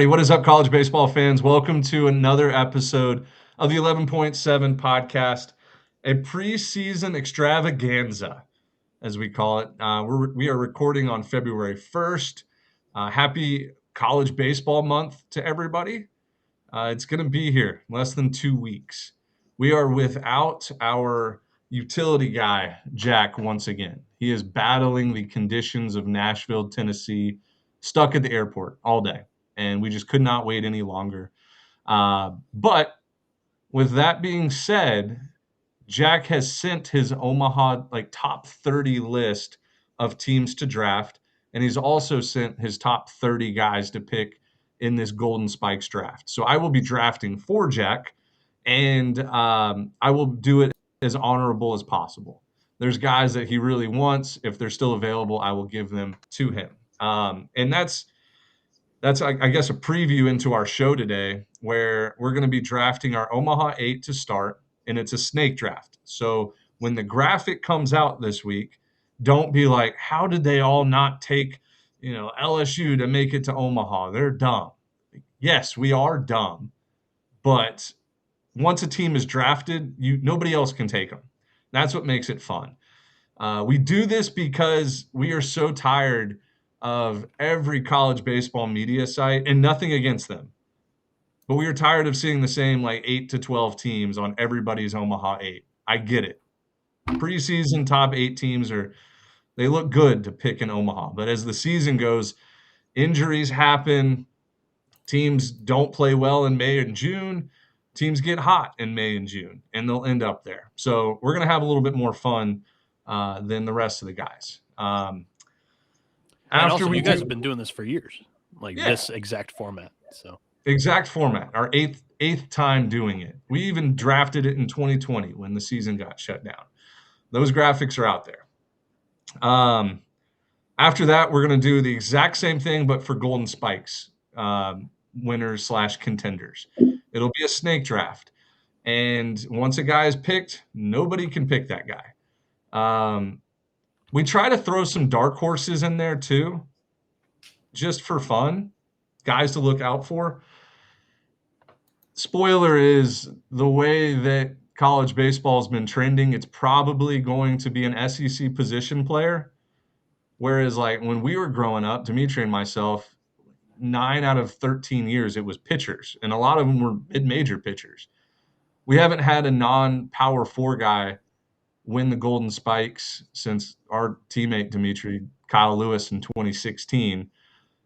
Hey, what is up, college baseball fans? Welcome to another episode of the 11.7 podcast, a preseason extravaganza, as we call it. We are recording on February 1st. Happy college baseball month to everybody. It's going to be here in less than 2 weeks. We are without our utility guy, Jack, once again. He is battling the conditions of Nashville, Tennessee, stuck at the airport all day. And we just could not wait any longer. But with that being said, Jack has sent his Omaha top 30 list of teams to draft, and he's also sent his top 30 guys to pick in this Golden Spikes draft. So I will be drafting for Jack, and I will do it as honorable as possible. There's guys that he really wants. If they're still available, I will give them to him. And that's I guess a preview into our show today, where we're going to be drafting our Omaha 8 to start, and it's a snake draft. So when the graphic comes out this week, don't be like, how did they all not take, LSU to make it to Omaha? They're dumb. Yes, we are dumb, but once a team is drafted, nobody else can take them. That's what makes it fun. We do this because we are so tired of every college baseball media site, and nothing against them, but we are tired of seeing the same 8 to 12 teams on everybody's Omaha 8. I get it. Preseason top 8 teams they look good to pick in Omaha, but as the season goes, injuries happen. Teams don't play well in May and June. Teams get hot in May and June, and they'll end up there. So we're going to have a little bit more fun than the rest of the guys. And also, you guys have been doing this for years, Yeah, this exact format. So exact format. Our eighth time doing it. We even drafted it in 2020 when the season got shut down. Those graphics are out there. After that, we're going to do the exact same thing, but for Golden Spikes winners / contenders. It'll be a snake draft, and once a guy is picked, nobody can pick that guy. We try to throw some dark horses in there too, just for fun, guys to look out for. Spoiler is the way that college baseball has been trending, it's probably going to be an SEC position player. Whereas, when we were growing up, Dimitri and myself, 9 out of 13 years, it was pitchers, and a lot of them were mid-major pitchers. We haven't had a non-power 4 guy win the Golden Spikes since our teammate Dimitri, Kyle Lewis, in 2016.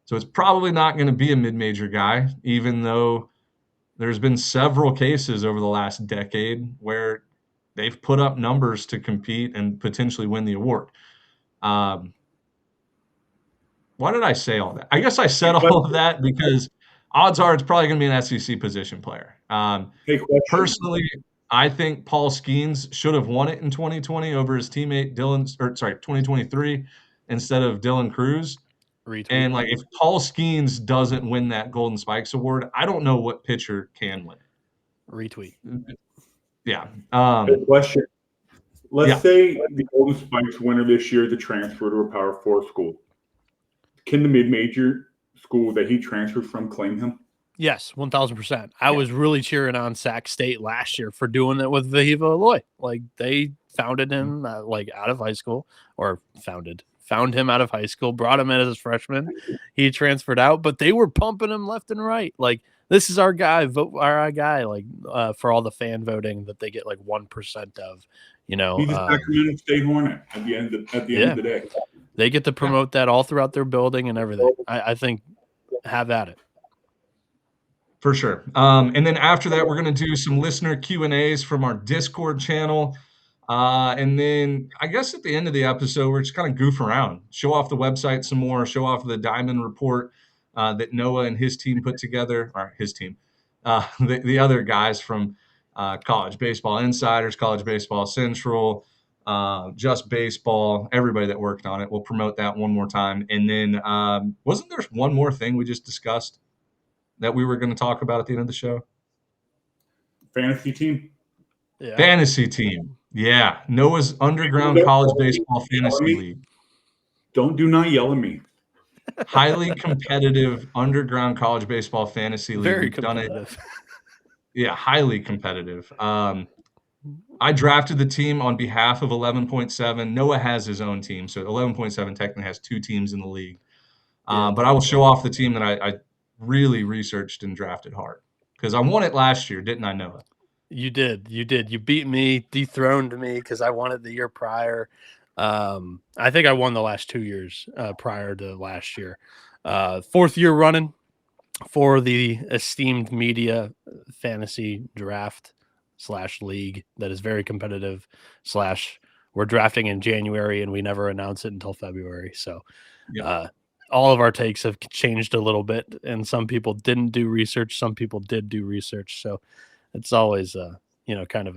So it's probably not going to be a mid-major guy, even though there's been several cases over the last decade where they've put up numbers to compete and potentially win the award. Why did I say all that? I guess I said all of that because odds are it's probably going to be an SEC position player. Personally, I think Paul Skeens should have won it in 2020 over his teammate 2023 instead of Dylan Cruz. retweet. And if Paul Skeens doesn't win that Golden Spikes award, I don't know what pitcher can win it. Retweet. Yeah. Good question. Let's say the Golden Spikes winner this year to transfer to a Power 4 school. Can the mid-major school that he transferred from claim him? Yes, 1,000%. I was really cheering on Sac State last year for doing it with Vahiva Aloy. They founded him out of high school, or found him out of high school, brought him in as a freshman. He transferred out, but they were pumping him left and right. This is our guy, vote our guy, for all the fan voting that they get 1% of, He's a Sacramento State Hornet at the end of the day. They get to promote that all throughout their building and everything. I think have at it. For sure. And then after that, we're going to do some listener Q&As from our Discord channel. And then I guess at the end of the episode, we're just kind of goof around, show off the website some more, show off the Diamond Report that Noah and his team put together, or his team, the other guys from College Baseball Insiders, College Baseball Central, Just Baseball, everybody that worked on it. We'll promote that one more time. And then wasn't there one more thing we just discussed that we were going to talk about at the end of the show? Fantasy team. Yeah. Fantasy team. Yeah. Noah's Underground College Baseball Fantasy League. Do not yell at me. highly competitive underground college baseball fantasy league. Very We've done it. competitive. Yeah, highly competitive. I drafted the team on behalf of 11.7. Noah has his own team, so 11.7 technically has 2 teams in the league. But I will show off the team that I really researched and drafted hard because I won it last year, didn't I, Noah? You did. You beat me, dethroned me because I won it the year prior. I think I won the last 2 years prior to last year. 4th year running for the esteemed media fantasy draft / league that is very competitive / we're drafting in January and we never announce it until February. So all of our takes have changed a little bit, and some people didn't do research. Some people did do research. So it's always, kind of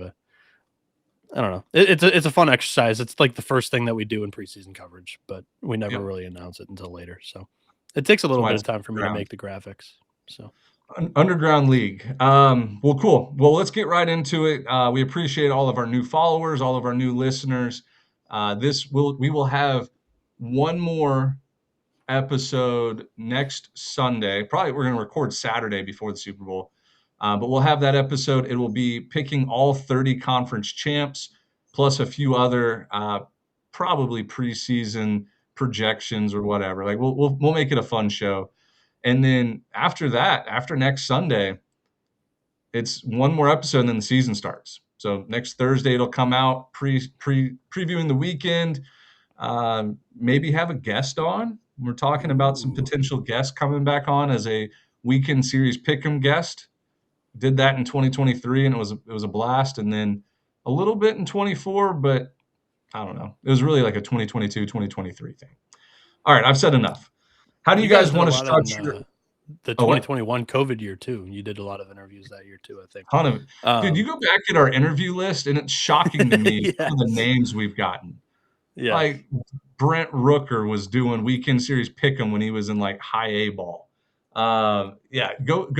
I don't know. It's a fun exercise. It's like the first thing that we do in preseason coverage, but we never really announce it until later. So it takes a little bit of time for me to make the graphics. So Underground League. Well, cool. Well, let's get right into it. We appreciate all of our new followers, all of our new listeners. We will have one more episode next Sunday. Probably we're going to record Saturday before the Super Bowl. But we'll have that episode. It will be picking all 30 conference champs, plus a few other probably preseason projections or whatever. Like we'll make it a fun show. And then after that, after next Sunday, it's one more episode and then the season starts. So next Thursday it'll come out previewing the weekend. Maybe have a guest on. We're talking about some potential guests coming back on as a weekend series pick'em guest. Did that in 2023 and it was a blast. And then a little bit in 24, but I don't know. It was really like a 2022, 2023 thing. All right, I've said enough. How do you guys want to structure the 2021 COVID year too? You did a lot of interviews that year too, I think. Ton of dude, you go back at our interview list and it's shocking to me some of the names we've gotten. Yeah. Like Brent Rooker was doing weekend series pick'em when he was in like high A ball. Go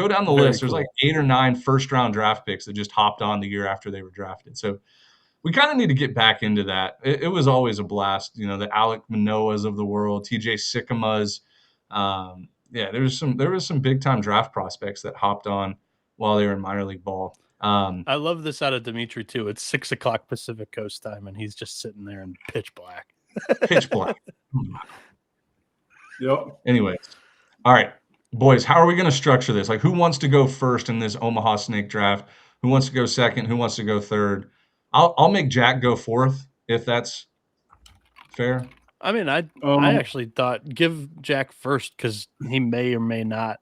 down the list. There's like 8 or 9 first round draft picks that just hopped on the year after they were drafted. So we kind of need to get back into that. It was always a blast. The Alec Manoahs of the world, TJ Sycamas. There was some big time draft prospects that hopped on while they were in minor league ball. I love this out of Dimitri too. It's 6:00 Pacific Coast time, and he's just sitting there in pitch black. Pitch black. Yep. Anyways, all right, boys, how are we going to structure this? Like, who wants to go first in this Omaha Snake draft? Who wants to go second? Who wants to go third? I'll make Jack go fourth if that's fair. I mean, I actually thought give Jack first because he may or may not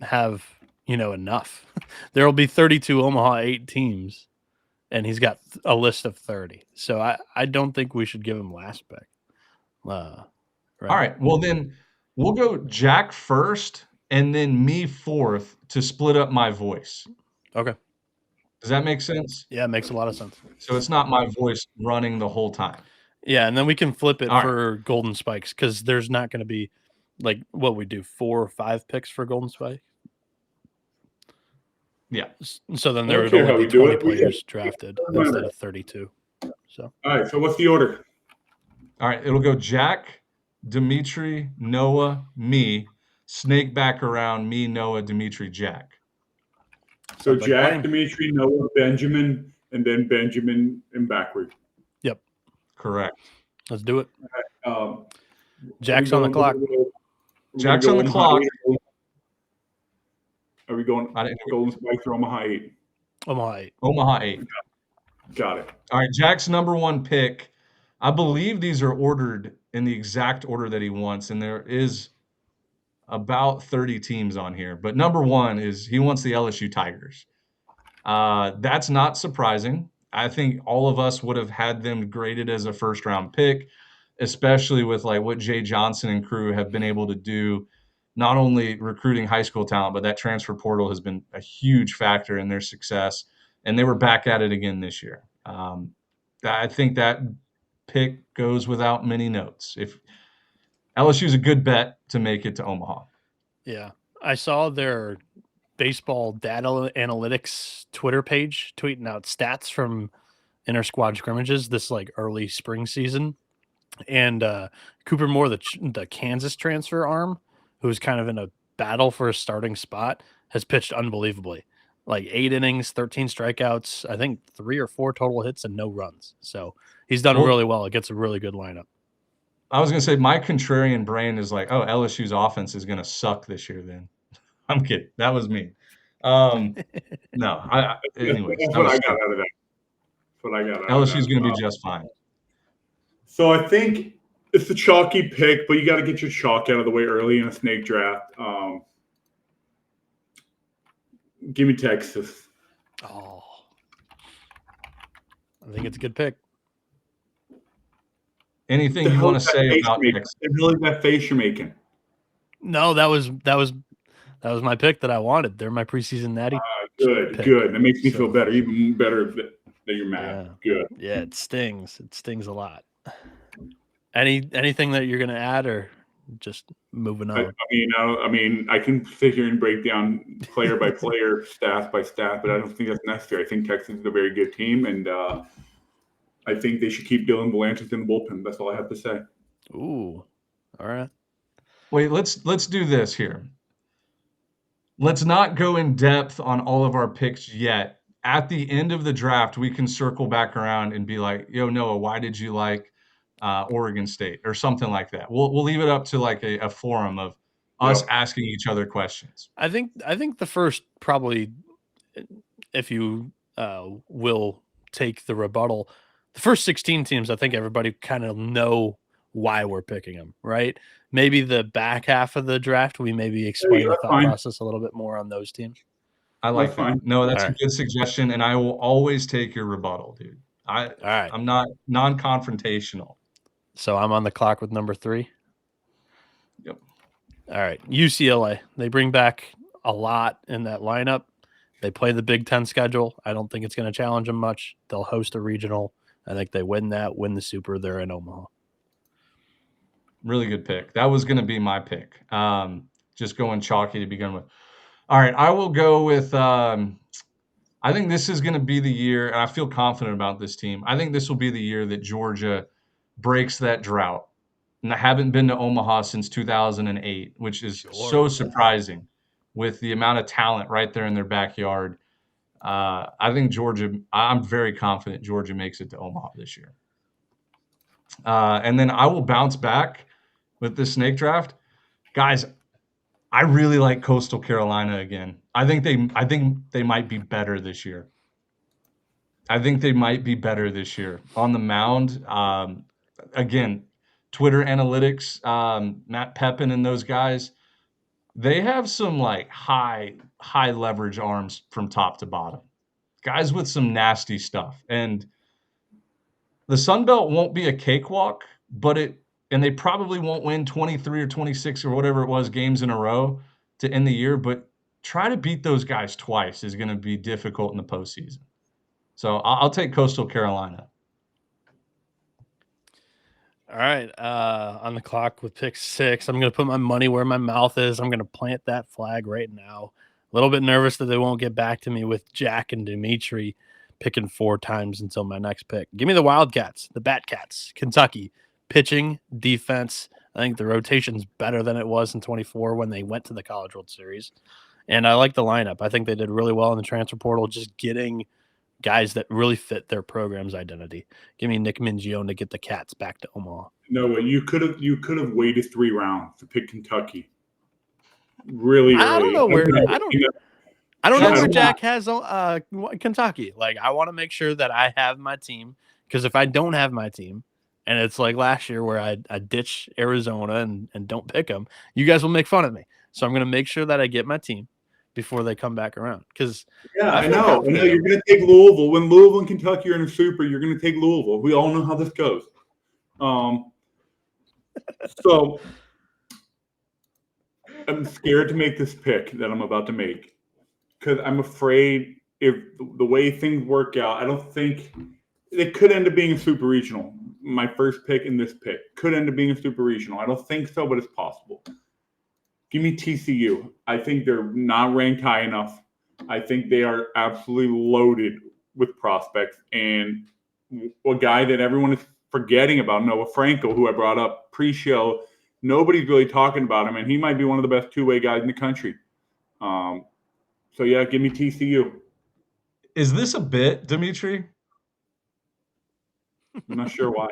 have enough. There will be 32 Omaha 8 teams, and he's got a list of 30. So I don't think we should give him last pick. Right? All right. Well, then we'll go Jack first and then me fourth to split up my voice. Okay. Does that make sense? Yeah, it makes a lot of sense. So it's not my voice running the whole time. Yeah, and then we can flip it for Golden Spikes because there's not going to be like what we do 4 or 5 picks for Golden Spike. Yeah. So then there would only be 20 players drafted instead of 32. So. All right. So what's the order? All right. It'll go Jack, Dimitri, Noah, me, snake back around me, Noah, Dimitri, Jack. So Jack, Dimitri, Noah, Benjamin, and then Benjamin and backward. Yep. Correct. Let's do it. Jack's on the clock. Jack's on the clock. Are we going Golden Spikes or Omaha 8? Omaha 8. Omaha 8. Got it. All right, Jack's number 1 pick. I believe these are ordered in the exact order that he wants, and there is about 30 teams on here. But number 1 is he wants the LSU Tigers. That's not surprising. I think all of us would have had them graded as a first-round pick, especially with like what Jay Johnson and crew have been able to do, not only recruiting high school talent, but that transfer portal has been a huge factor in their success. And they were back at it again this year. I think that pick goes without many notes. If LSU is a good bet to make it to Omaha. Yeah. I saw their baseball data analytics Twitter page tweeting out stats from inter-squad scrimmages this like early spring season. And Cooper Moore, the Kansas transfer arm, who's kind of in a battle for a starting spot, has pitched unbelievably. Like 8 innings, 13 strikeouts, I think 3 or 4 total hits and no runs. So he's done really well. It gets a really good lineup. I was going to say my contrarian brain is like, oh, LSU's offense is going to suck this year then. I'm kidding. That was me. No, anyways, That's that what was I got stupid. out of that. That's what I got out LSU's of that. going to be just fine. So I think it's a chalky pick, but you got to get your chalk out of the way early in a snake draft. Give me Texas. Oh, I think it's a good pick. Anything you want to say about Texas? The hell is that face you're making? No, that was my pick that I wanted. They're my preseason natty. Good. That makes me feel better, even better that you're mad. Yeah. Good. Yeah, it stings. It stings a lot. Anything that you're gonna add, or just moving on? I mean, I can sit here and break down player by player, staff by staff, but I don't think that's necessary. I think Texas is a very good team, and I think they should keep Dylan Belantis in the bullpen. That's all I have to say. Ooh, all right. Wait, let's do this here. Let's not go in depth on all of our picks yet. At the end of the draft, we can circle back around and be like, "Yo, Noah, why did you like Oregon State?" or something like that. We'll leave it up to like a forum of us asking each other questions. I think the first, probably, if you will take the rebuttal, the first 16 teams, I think everybody kind of know why we're picking them, right? Maybe the back half of the draft, we maybe explain the thought process a little bit more on those teams. I like that. No, that's a good suggestion, and I will always take your rebuttal, dude. All right. I'm not non-confrontational. So I'm on the clock with number 3. Yep. All right. UCLA. They bring back a lot in that lineup. They play the Big Ten schedule. I don't think it's going to challenge them much. They'll host a regional. I think they win the Super. They're in Omaha. Really good pick. That was going to be my pick. Just going chalky to begin with. All right, I will go with I think this is going to be the year, and I feel confident about this team. I think this will be the year that Georgia breaks that drought. And I haven't been to Omaha since 2008, which is so surprising with the amount of talent right there in their backyard. I think I'm very confident Georgia makes it to Omaha this year. And then I will bounce back with this snake draft. Guys, I really like Coastal Carolina again. I think they might be better this year. On the mound. Again, Twitter analytics, Matt Pepin and those guys, they have some like high leverage arms from top to bottom. Guys with some nasty stuff. And the Sun Belt won't be a cakewalk, and they probably won't win 23 or 26 or whatever it was games in a row to end the year, but try to beat those guys twice is going to be difficult in the postseason. So I'll take Coastal Carolina. All right. On the clock with pick 6, I'm going to put my money where my mouth is. I'm going to plant that flag right now. A little bit nervous that they won't get back to me with Jack and Dimitri picking 4 times until my next pick. Give me the Wildcats, the Batcats, Kentucky. Pitching, defense. I think the rotation's better than it was in 24 when they went to the College World Series. And I like the lineup. I think they did really well in the transfer portal, just getting guys that really fit their program's identity. Give me Nick Mingione to get the Cats back to Omaha. No, you could have waited 3 rounds to pick Kentucky. Really early. I don't know where Jack has Kentucky. Like, I want to make sure that I have my team, because if I don't have my team, and it's like last year where I ditch Arizona and don't pick them, you guys will make fun of me. So I'm going to make sure that I get my team before they come back around. Because I know you're going to take Louisville. When Louisville and Kentucky are in a super, you're going to take Louisville. We all know how this goes. So I'm scared to make this pick that I'm about to make, because I'm afraid if the way things work out, I don't think it could end up being a super regional. My first pick and this pick could end up being a super regional. I don't think so, but it's possible. Give me TCU. I think they're not ranked high enough. I think they are absolutely loaded with prospects. And a guy that everyone is forgetting about Noah Franco, who I brought up pre-show. Nobody's really talking about him, and he might be one of the best two-way guys in the country. So, yeah, give me TCU. Is this a bit, Dimitri? I'm not sure why.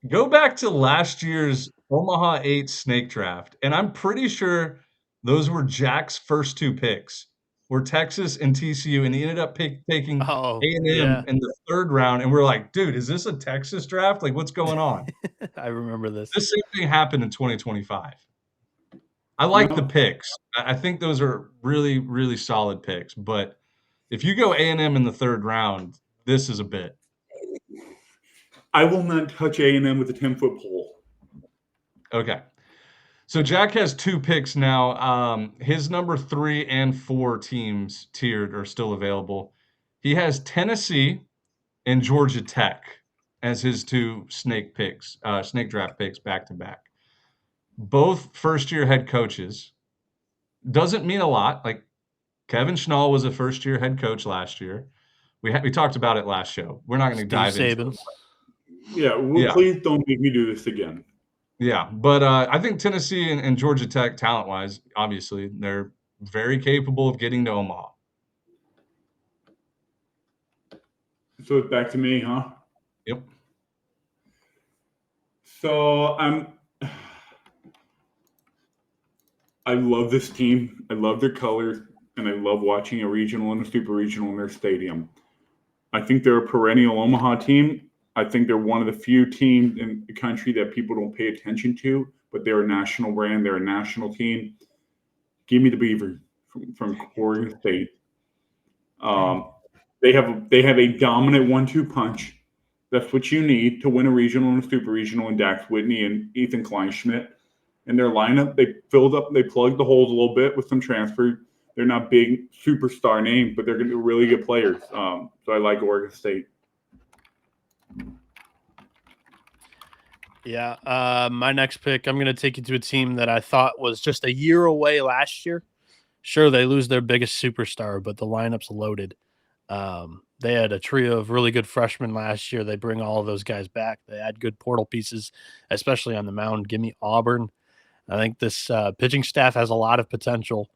Go back to last year's Omaha 8 snake draft, and I'm pretty sure those were Jack's first two picks, were Texas and TCU, and he ended up taking Oh, A&M yeah. in the third round, and we're like, dude, is this a Texas draft? Like, what's going on? I remember this. This same thing happened in 2025. I like the No. picks. I think those are really, really solid picks, but if you go A&M in the third round, this is a bit. I will not touch A&M with a 10-foot pole. Okay. So Jack has two picks now. His number 3 and 4 teams tiered are still available. He has Tennessee and Georgia Tech as his two snake draft picks back to back. Both first-year head coaches. Doesn't mean a lot. Like Kevin Schnall was a first-year head coach last year. We talked about it last show. We're not going to Steve dive into it. Yeah, please don't make me do this again. Yeah, but I think Tennessee and Georgia Tech, talent-wise, obviously, they're very capable of getting to Omaha. So it's back to me, huh? Yep. So I love this team. I love their colors, and I love watching a regional and a super regional in their stadium. I think they're a perennial Omaha team. I think they're one of the few teams in the country that people don't pay attention to, but they're a national brand. They're a national team. Give me the Beavers from Oregon State. They have a dominant 1-2 punch. That's what you need to win a regional and a super regional. And Dax Whitney and Ethan Kleinschmidt and their lineup, they plugged the holes a little bit with some transfers. They're not big superstar names, but they're going to be really good players. So I like Oregon State. Yeah, my next pick, I'm going to take you to a team that I thought was just a year away last year. Sure, they lose their biggest superstar, but the lineup's loaded. They had a trio of really good freshmen last year. They bring all of those guys back. They add good portal pieces, especially on the mound. Give me Auburn. I think this pitching staff has a lot of potential.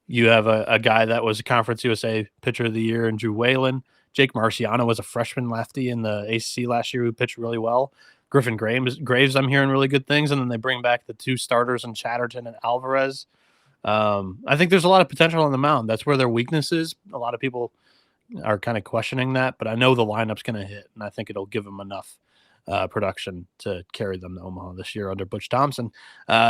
You have a guy that was a Conference USA Pitcher of the Year, Andrew Whalen. Jake Marciano was a freshman lefty in the ACC last year who pitched really well. Griffin Graves, I'm hearing really good things. And then they bring back the two starters in Chatterton and Alvarez. I think there's a lot of potential on the mound. That's where their weakness is. A lot of people are kind of questioning that, but I know the lineup's going to hit, and I think it'll give them enough production to carry them to Omaha this year under Butch Thompson.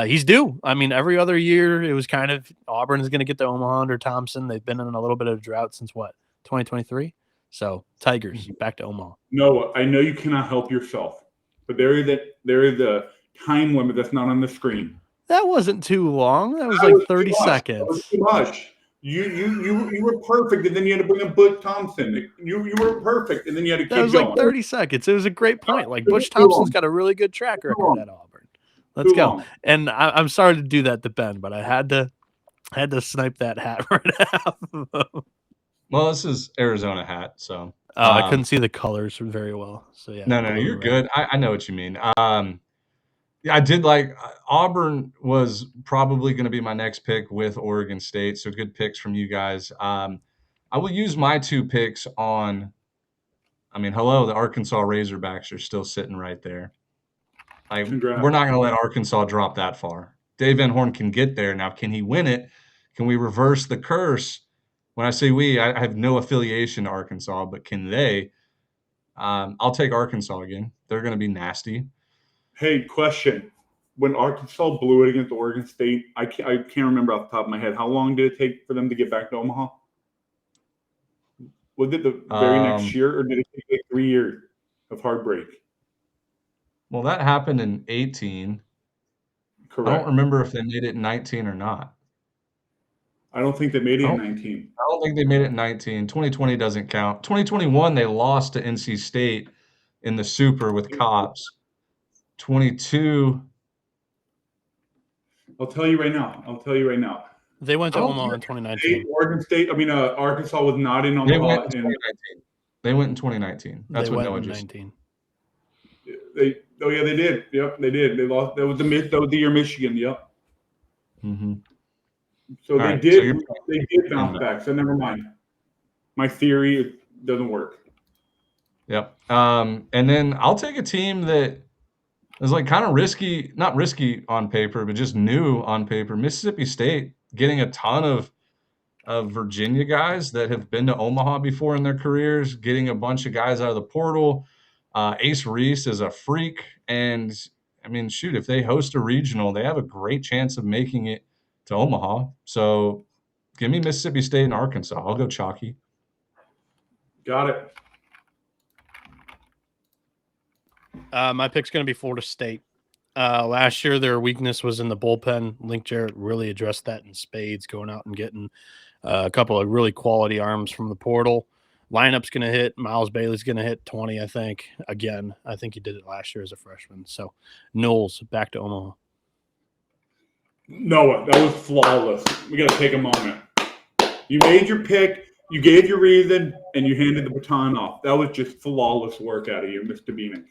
He's due. I mean, every other year it was kind of Auburn is going to get to Omaha under Thompson. They've been in a little bit of drought since 2023. So Tigers back to Omaha. No, I know you cannot help yourself, but there is a time limit that's not on the screen. That wasn't too long. That was like 30 seconds. That was too much. You were perfect, and then you had to bring up Butch Thompson. You were perfect, and then you had to keep going. That was like 30 seconds. It was a great point. Like Butch Thompson's got a really good track record at Auburn. Let's go. And I'm sorry to do that to Ben, but I had to snipe that hat right out. Well, this is Arizona hat, so I couldn't see the colors very well. So yeah. No, you're good. I know what you mean. Yeah, I did like Auburn was probably going to be my next pick with Oregon State. So good picks from you guys. I will use my two picks on. I mean, hello, the Arkansas Razorbacks are still sitting right there. Like we're not going to let Arkansas drop that far. Dave Van Horn can get there. Now, can he win it? Can we reverse the curse? When I say we, I have no affiliation to Arkansas, but can they? I'll take Arkansas again. They're going to be nasty. Hey, question. When Arkansas blew it against Oregon State, I can't remember off the top of my head. How long did it take for them to get back to Omaha? Was it the very next year, or did it take like 3 years of heartbreak? Well, that happened in 18. Correct. I don't remember if they made it in 19 or not. I don't think they made it in 19. I don't think they made it in 19. 2020 doesn't count. 2021, they lost to NC State in the Super with Cops. 22. I'll tell you right now. They went to Omaha in 2019. Arkansas was not in Omaha. They went in 2019. That's what Noah just said. They did. Yep, they did. They lost. That was the year Michigan. Yep. Mm-hmm. So All they right, so did. you're They did bounce back. So never mind. My theory doesn't work. Yep. And then I'll take a team that is like kind of risky, not risky on paper, but just new on paper. Mississippi State getting a ton of Virginia guys that have been to Omaha before in their careers, getting a bunch of guys out of the portal. Ace Reese is a freak. And I mean, shoot, if they host a regional, they have a great chance of making it to Omaha. So give me Mississippi State and Arkansas. I'll go chalky. Got it. My pick's going to be Florida State. Last year, their weakness was in the bullpen. Link Jarrett really addressed that in spades, going out and getting a couple of really quality arms from the portal. Lineup's going to hit. Miles Bailey's going to hit 20, I think. Again, I think he did it last year as a freshman. So, Knowles back to Omaha. Noah, that was flawless. We got to take a moment. You made your pick, you gave your reason, and you handed the baton off. That was just flawless work out of you, Mr. Beanick.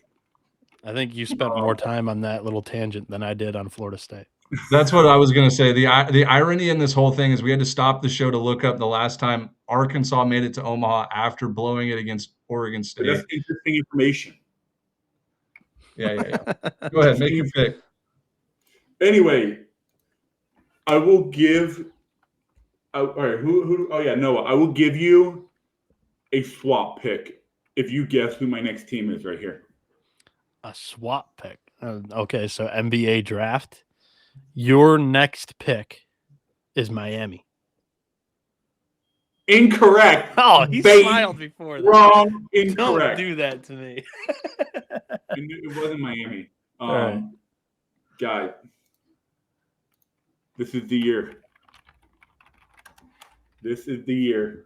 I think you spent more time on that little tangent than I did on Florida State. That's what I was going to say. The irony in this whole thing is we had to stop the show to look up the last time Arkansas made it to Omaha after blowing it against Oregon State. But that's interesting information. Yeah. Go ahead, make your pick. Anyway, I will give. All right, who? Oh yeah, Noah. I will give you a swap pick if you guess who my next team is right here. A swap pick. Okay, so NBA draft. Your next pick is Miami. Incorrect. Oh, he smiled before that. Wrong. Incorrect. Don't do that to me. It wasn't Miami. Right. Guys, this is the year. This is the year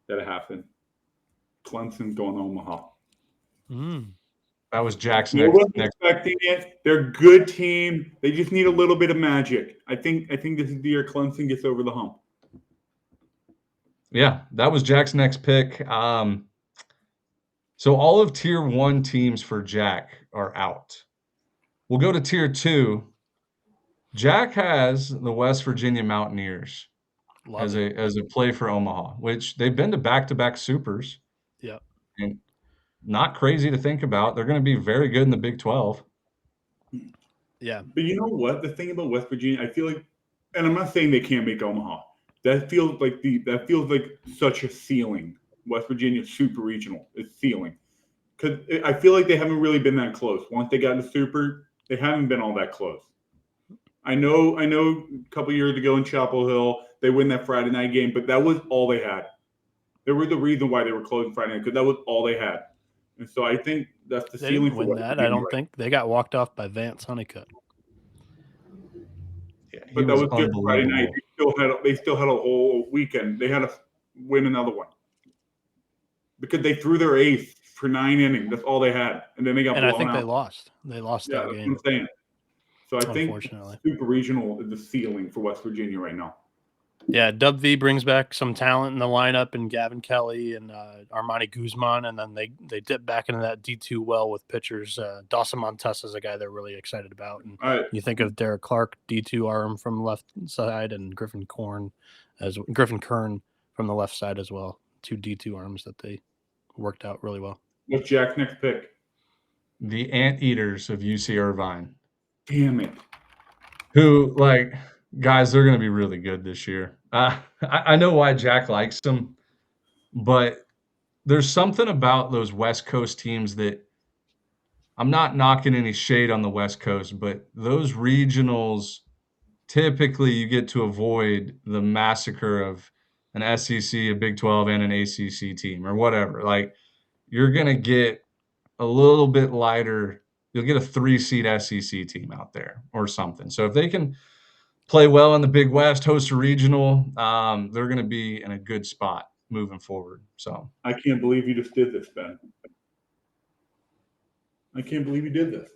that it happened. Clemson's going to Omaha. That was Jack's No one's expecting it. They're a good team. They just need a little bit of magic. I think this is the year Clemson gets over the hump. Yeah, that was Jack's next pick. So all of tier 1 teams for Jack are out. We'll go to tier 2. Jack has the West Virginia Mountaineers as a play for Omaha, which they've been to back-to-back supers. Yep. And not crazy to think about. They're going to be very good in the Big 12. Yeah. But you know what? The thing about West Virginia, I feel like, and I'm not saying they can't make Omaha. That feels like such a ceiling. West Virginia super regional is ceiling. Because I feel like they haven't really been that close. Once they got into super, they haven't been all that close. I know a couple years ago in Chapel Hill, they win that Friday night game, but that was all they had. They were the reason why they were closing Friday night, because that was all they had. And so I think that's the ceiling for West Virginia. I don't think they got walked off by Vance Honeycutt. Yeah, but that was just Friday night. They still had a whole weekend. They had to win another one because they threw their ace for 9 innings. That's all they had, and then they got blown out. And I think they lost. They lost that game. That's what I'm saying. So I think Unfortunately, super regional is the ceiling for West Virginia right now. Yeah, Dub V brings back some talent in the lineup, and Gavin Kelly and Armani Guzman, and then they dip back into that D2 well with pitchers. Dawson Montesa is a guy they're really excited about, and you think of Derek Clark, D2 arm from the left side, and Griffin Kern from the left side as well. 2 D2 arms that they worked out really well. What's Jack's next pick? The Anteaters of UC Irvine. Damn it. Who, like, guys, they're going to be really good this year. I know why Jack likes them, but there's something about those West Coast teams that I'm not knocking any shade on the West Coast, but those regionals, typically you get to avoid the massacre of an SEC, a Big 12, and an ACC team or whatever. Like, you're going to get a little bit lighter. You'll get a 3-seed SEC team out there or something. So if they can play well in the Big West, host a regional, they're going to be in a good spot moving forward. So I can't believe you just did this, Ben. I can't believe you did this.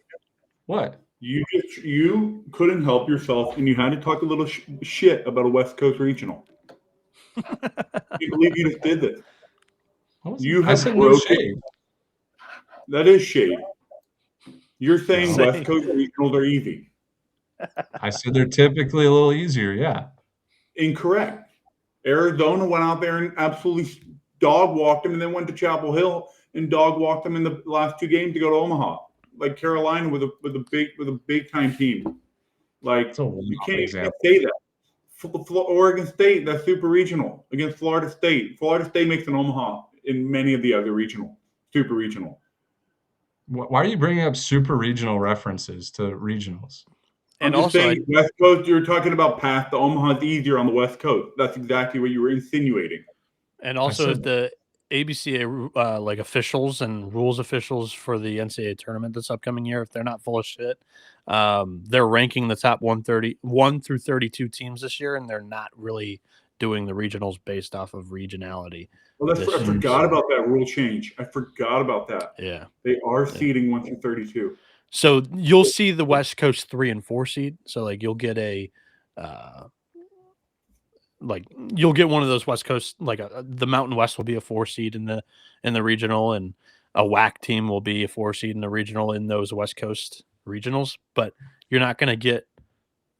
What? You couldn't help yourself, and you had to talk a little shit about a West Coast regional. I can't believe you just did this. You have broken. No shade. That is shade. You're saying No. West Coast regionals are easy. I said they're typically a little easier. Yeah. Incorrect. Arizona went out there and absolutely dog walked them, and then went to Chapel Hill and dog walked them in the last 2 games to go to Omaha. Like Carolina with a big time team. Like It's a you one-off can't example. say that. Oregon State, that's super regional against Florida State. Florida State makes an Omaha in many of the other super regional. Why are you bringing up super regional references to regionals? I'm just saying, West Coast, you're talking about past the Omaha's easier on the West Coast. That's exactly what you were insinuating. And also, if the ABCA like officials and rules officials for the NCAA tournament this upcoming year, if they're not full of shit, they're ranking the top 1 through 32 teams this year, and they're not really doing the regionals based off of regionality. Well, I forgot about that rule change. I forgot about that. Yeah. They are seeding 1 through 32. So you'll see the West Coast 3 and 4 seed. So like you'll get you'll get one of those West Coast, like the Mountain West will be a 4 seed in the regional, and a WAC team will be a 4 seed in the regional in those West Coast regionals. But you're not going to get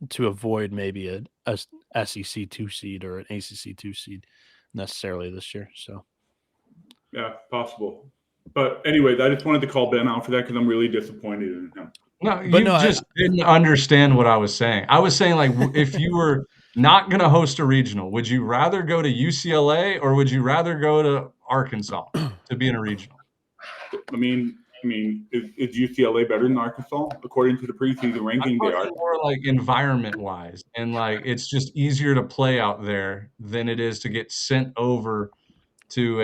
to avoid maybe a SEC 2 seed or an ACC 2 seed necessarily this year. So yeah, possible. But anyways, I just wanted to call Ben out for that because I'm really disappointed in him. No, didn't understand what I was saying. I was saying, like, if you were not going to host a regional, would you rather go to UCLA or would you rather go to Arkansas to be in a regional? I mean, is UCLA better than Arkansas according to the preseason ranking? They are more like environment-wise, and like it's just easier to play out there than it is to get sent over to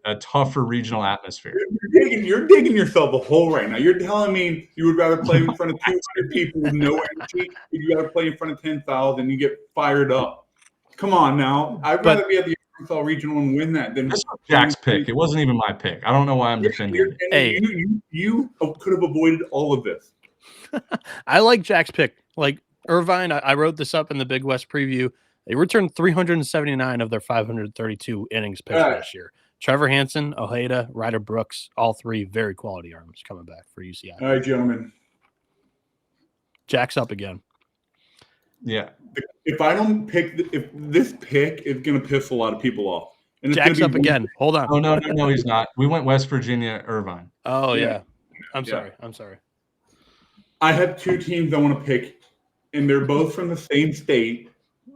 a tougher regional atmosphere. You're digging yourself a hole right now. You're telling me you would rather play in front of 200 people with no energy, or you'd rather play in front of 10,000 and you get fired up. Come on now. I'd rather be at the Arkansas regional and win that than this was Jack's pick. It wasn't even my pick. I don't know why I'm defending it. Hey, you could have avoided all of this. I like Jack's pick. Like Irvine, I wrote this up in the Big West preview. They returned 379 of their 532 innings pitched last year. Trevor Hansen, Ojeda, Ryder Brooks, all 3 very quality arms coming back for UCI. All right, gentlemen. Jack's up again. Yeah. If I don't pick, if this pick is going to piss a lot of people off. And Jack's up again. Hold on. Oh, no, he's not. We went West Virginia, Irvine. Oh, yeah. I'm sorry. I have 2 teams I want to pick, and they're both from the same state.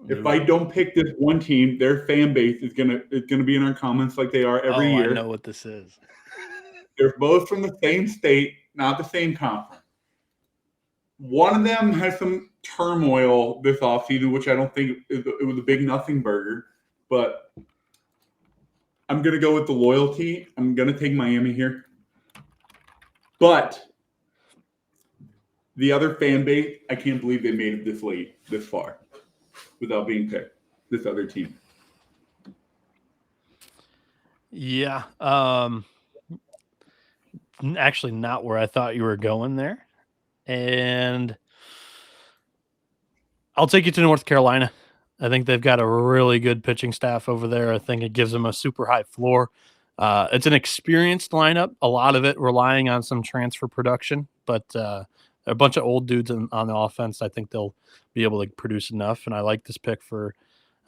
If I don't pick this one team, their fan base is gonna be in our comments like they are every year. I know what this is. They're both from the same state, not the same conference. One of them has some turmoil this offseason, which I don't think it was a big nothing burger, but I'm gonna go with the loyalty. I'm gonna take Miami here, but the other fan base, I can't believe they made it this late, this far, without being picked. This other team. Yeah. Actually, not where I thought you were going there. And I'll take you to North Carolina. I think they've got a really good pitching staff over there. I think it gives them a super high floor. It's an experienced lineup, a lot of it relying on some transfer production, but a bunch of old dudes on the offense. I think they'll be able to produce enough, and I like this pick for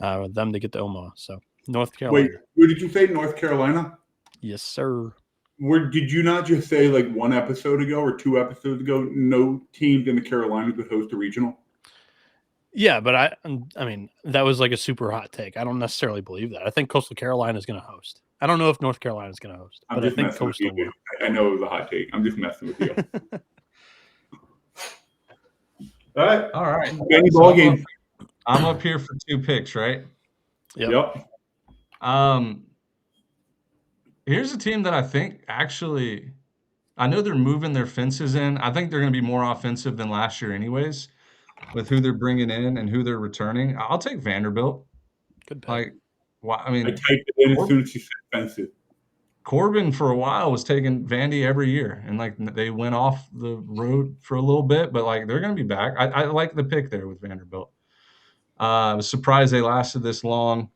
them to get to Omaha. So North Carolina. Wait, where did you say North Carolina? Yes, sir. Did you not just say like 1 episode ago or 2 episodes ago, no teams in the Carolinas would host a regional? Yeah, but I mean, that was like a super hot take. I don't necessarily believe that. I think Coastal Carolina is going to host. I don't know if North Carolina is going to host, but I think Coastal will. I know it was a hot take. I'm just messing with you. All right. Any ball game. I'm up here for 2 picks, right? Yep. Here's a team that I think actually, I know they're moving their fences in. I think they're going to be more offensive than last year anyways, with who they're bringing in and who they're returning. I'll take Vanderbilt. Good pick. Like, I mean, I typed it in as soon as you said offensive. Corbin for a while was taking Vandy every year, and like they went off the road for a little bit, but like they're going to be back. I like the pick there with Vanderbilt. I was surprised they lasted this long.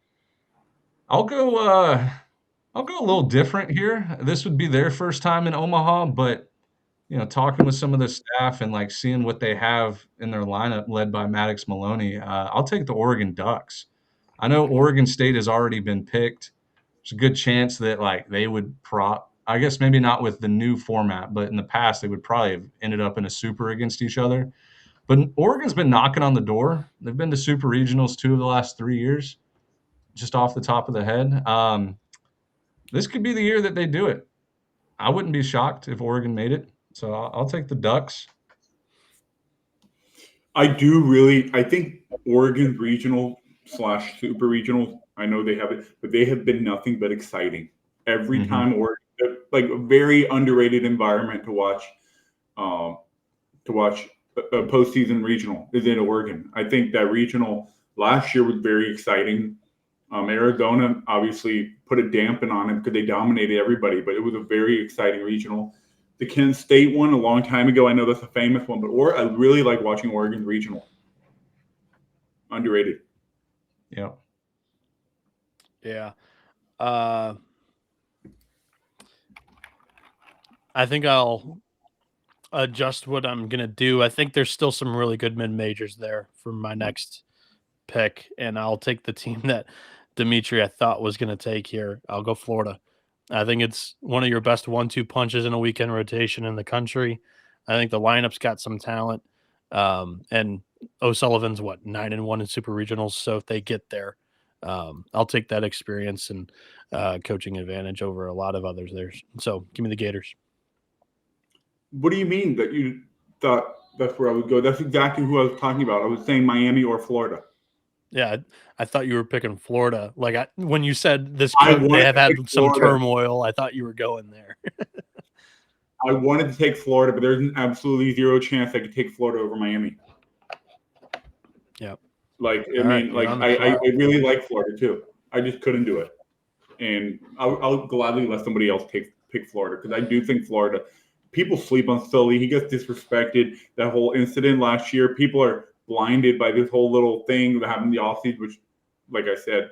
I'll go a little different here. This would be their first time in Omaha, but talking with some of the staff and like seeing what they have in their lineup led by Maddox Maloney, I'll take the Oregon Ducks. I know Oregon State has already been picked. There's a good chance that like they would I guess maybe not with the new format, but in the past they would probably have ended up in a super against each other. But Oregon's been knocking on the door. They've been to super regionals 2 of the last 3 years, just off the top of the head. This could be the year that they do it. I wouldn't be shocked if Oregon made it. So I'll take the Ducks. I think Oregon's regional / super regional, I know they have it, but they have been nothing but exciting. Every time Oregon, like a very underrated environment to watch a postseason regional is in Oregon. I think that regional last year was very exciting. Arizona obviously put a dampen on it because they dominated everybody, but it was a very exciting regional. The Kent State one a long time ago, I know that's a famous one, but I really like watching Oregon's regional. Underrated. Yeah. Yeah. I think I'll adjust what I'm going to do. I think there's still some really good mid-majors there for my next pick, and I'll take the team that Dimitri I thought was going to take here. I'll go Florida. I think it's one of your best 1-2 punches in a weekend rotation in the country. I think the lineup's got some talent. And O'Sullivan's 9-1 in super regionals. So if they get there, I'll take that experience and coaching advantage over a lot of others there. So give me the Gators. What do you mean that you thought that's where I would go? That's exactly who I was talking about. I was saying Miami or Florida. Yeah, I thought you were picking Florida. Like when you said this, they have had some turmoil. I thought you were going there. I wanted to take Florida, but there's absolutely zero chance I could take Florida over Miami. Yeah. Like, I really like Florida too. I just couldn't do it. And I'll gladly let somebody else pick Florida because I do think Florida, people sleep on Sully. He gets disrespected. That whole incident last year, people are blinded by this whole little thing that happened in the offseason, which, like I said,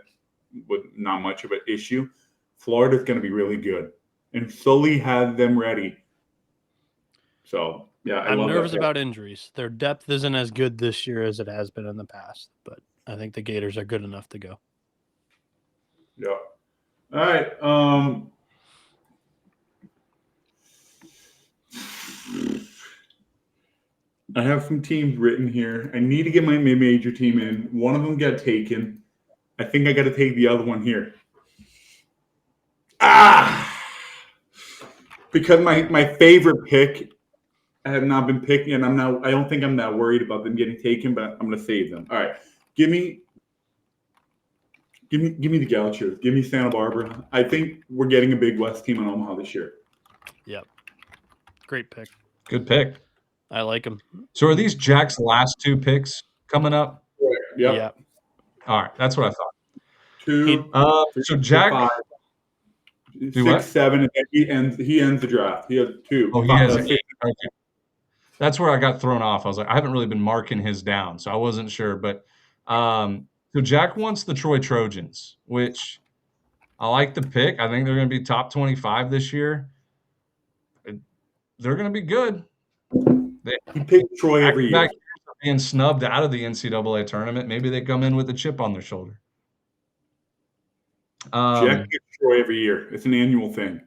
was not much of an issue. Florida's going to be really good. And Sully has them ready. So, yeah, I'm nervous about injuries. Their depth isn't as good this year as it has been in the past, but I think the Gators are good enough to go. Yeah. All right. I have some teams written here. I need to get my mid-major team in. One of them got taken. I think I got to take the other one here. Because my favorite pick have not been picked, and I don't think I'm that worried about them getting taken, but I'm going to save them. All right. Give me the Gauchos. Give me Santa Barbara. I think we're getting a Big West team in Omaha this year. Yep. Great pick. Good pick. I like them. So are these Jack's last 2 picks coming up? Yep. Yeah. All right. That's what I thought. 2. So Jack. 5, 6, 7, and he ends the draft. He has 2. Oh, he has 8. Okay. That's where I got thrown off. I was like, I haven't really been marking his down, so I wasn't sure. But so Jack wants the Troy Trojans, which I like the pick. I think they're going to be top 25 this year. They're going to be good. He picked Troy every year. Being snubbed out of the NCAA tournament, maybe they come in with a chip on their shoulder. Jack picks Troy every year. It's an annual thing.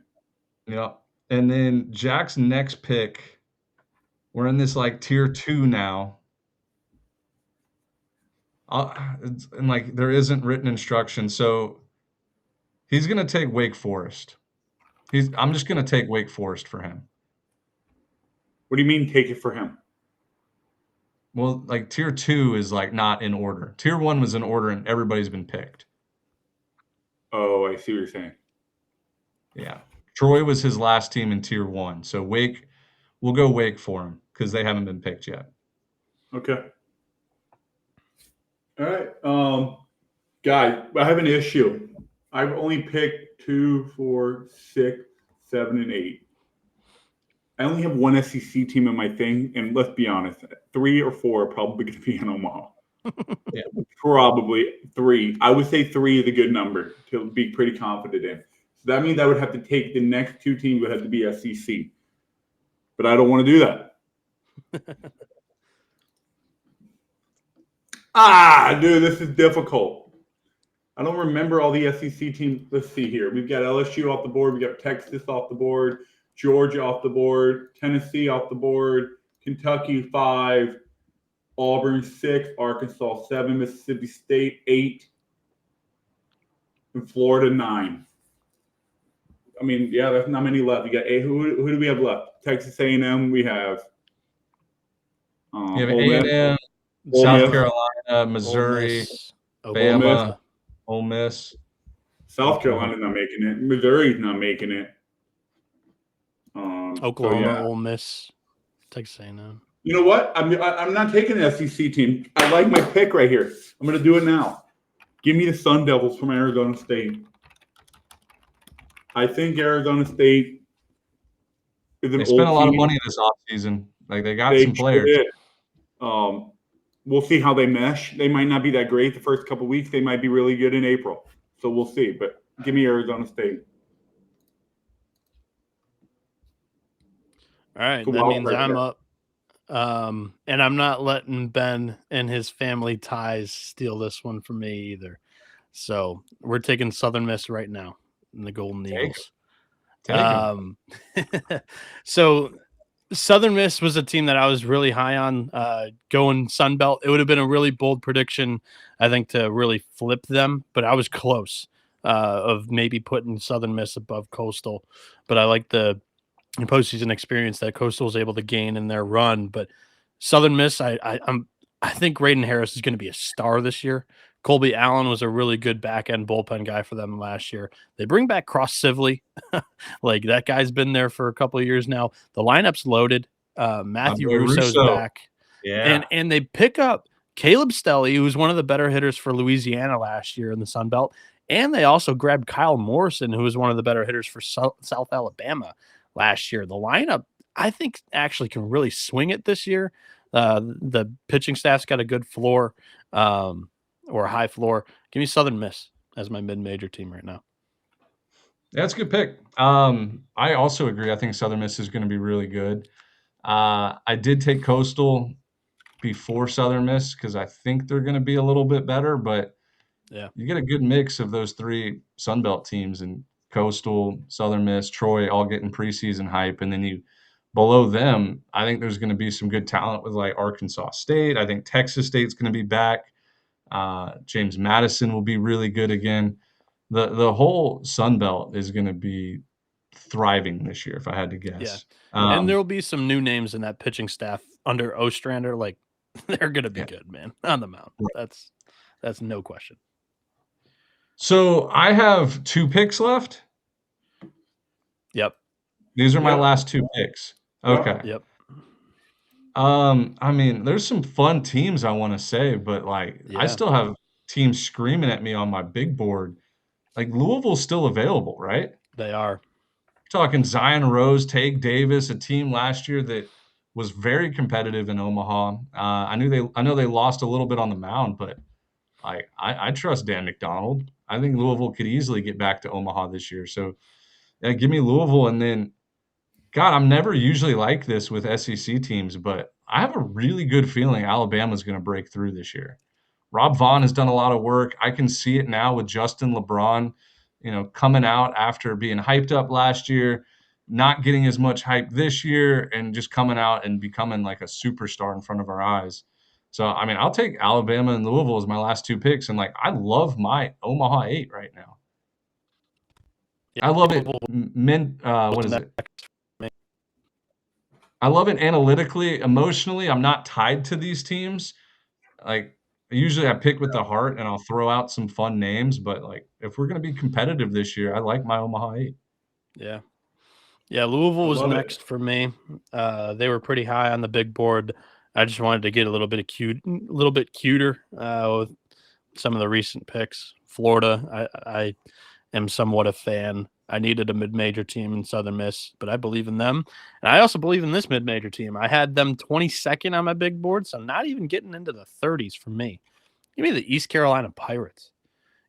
Yeah. And then Jack's next pick, we're in this like tier 2 now. And like there isn't written instruction, so he's going to take Wake Forest. I'm just going to take Wake Forest for him. What do you mean take it for him? Well, like tier 2 is like not in order. Tier 1 was in order and everybody's been picked. Oh, I see what you're saying. Yeah. Troy was his last team in tier 1. So we'll go Wake for him because they haven't been picked yet. Okay. All right. Guys, I have an issue. I've only picked 2, 4, 6, 7, and 8. I only have one SEC team in my thing, and let's be honest, 3 or 4 are probably going to be in Omaha. Yeah. Probably 3. I would say 3 is a good number to be pretty confident in. So that means I would have to take the next 2 teams would have to be SEC. but I don't want to do that. Dude, this is difficult. I don't remember all the SEC teams. Let's see here. We've got LSU off the board. We got Texas off the board. Georgia off the board. Tennessee off the board. Kentucky 5. Auburn 6. Arkansas 7. Mississippi State 8. And Florida 9. I mean, yeah, there's not many left. You got 8. Who do we have left? Texas A&M. We have. You have Ole Miss. A&M, Ole South Miss. Carolina, Missouri, Oklahoma. Bama, Ole Miss. South Carolina's not making it. Missouri's not making it. Oklahoma, Ole Miss, Texas A&M. You know what? I'm not taking the SEC team. I like my pick right here. I'm going to do it now. Give me the Sun Devils from Arizona State. I think Arizona State is an They spent a lot of team. money this offseason. Like, they got some players. Did. We'll see how they mesh. They might not be that great the first couple weeks. They might be really good in April. So we'll see. But give me Arizona State. All right. That means I'm up. And I'm not letting Ben and his family ties steal this one from me either. So we're taking Southern Miss right now in the Golden Eagles. So Southern Miss was a team that I was really high on going Sun Belt. It would have been a really bold prediction, I think, to really flip them, but I was close of maybe putting Southern Miss above Coastal. But I like the postseason experience that Coastal was able to gain in their run. But Southern Miss, I think Raiden Harris is going to be a star this year. Colby Allen was a really good back-end bullpen guy for them last year. They bring back Cross Sibley. Like, that guy's been there for a couple of years now. The lineup's loaded. Matthew Russo's back. Yeah. And they pick up Caleb Stelly, who was one of the better hitters for Louisiana last year in the Sun Belt. And they also grabbed Kyle Morrison, who was one of the better hitters for South Alabama last year. The lineup, I think, actually can really swing it this year. The pitching staff's got a good floor. Or a high floor. Give me Southern Miss as my mid-major team right now. That's a good pick. I also agree. I think Southern Miss is going to be really good. I did take Coastal before Southern Miss because I think they're going to be a little bit better, but yeah, you get a good mix of those three Sun Belt teams, and Coastal, Southern Miss, Troy all getting preseason hype, and then you below them, I think there's going to be some good talent with like Arkansas State. I think Texas State's going to be back. James Madison will be really good again. The whole Sun Belt is going to be thriving this year, if I had to guess. Yeah. And there will be some new names in that pitching staff under Ostrander. Like, they're going to be good, man, on the mound. Right. That's no question. So I have 2 picks left. Yep. These are my last 2 picks. Okay. Yep. I mean, there's some fun teams I want to say, but like I still have teams screaming at me on my big board. Like, Louisville's still available, right? They are. Talking Zion Rose, Tage Davis, a team last year that was very competitive in Omaha. I know they lost a little bit on the mound, but I trust Dan McDonald. I think Louisville could easily get back to Omaha this year. So yeah, give me Louisville. And then, God, I'm never usually like this with SEC teams, but I have a really good feeling Alabama's going to break through this year. Rob Vaughn has done a lot of work. I can see it now with Justin LeBron, coming out after being hyped up last year, not getting as much hype this year, and just coming out and becoming like a superstar in front of our eyes. So, I mean, I'll take Alabama and Louisville as my last 2 picks, and like I love my Omaha 8 right now. I love it. What is it? I love it analytically, emotionally. I'm not tied to these teams. Like, usually I pick with the heart and I'll throw out some fun names, but like if we're going to be competitive this year, I like my Omaha 8. Yeah. Yeah, Louisville was next for me. They were pretty high on the big board. I just wanted to get a little bit cuter with some of the recent picks. Florida, I am somewhat a fan. I needed a mid-major team in Southern Miss, but I believe in them. And I also believe in this mid-major team. I had them 22nd on my big board, so not even getting into the 30s for me. Give me the East Carolina Pirates.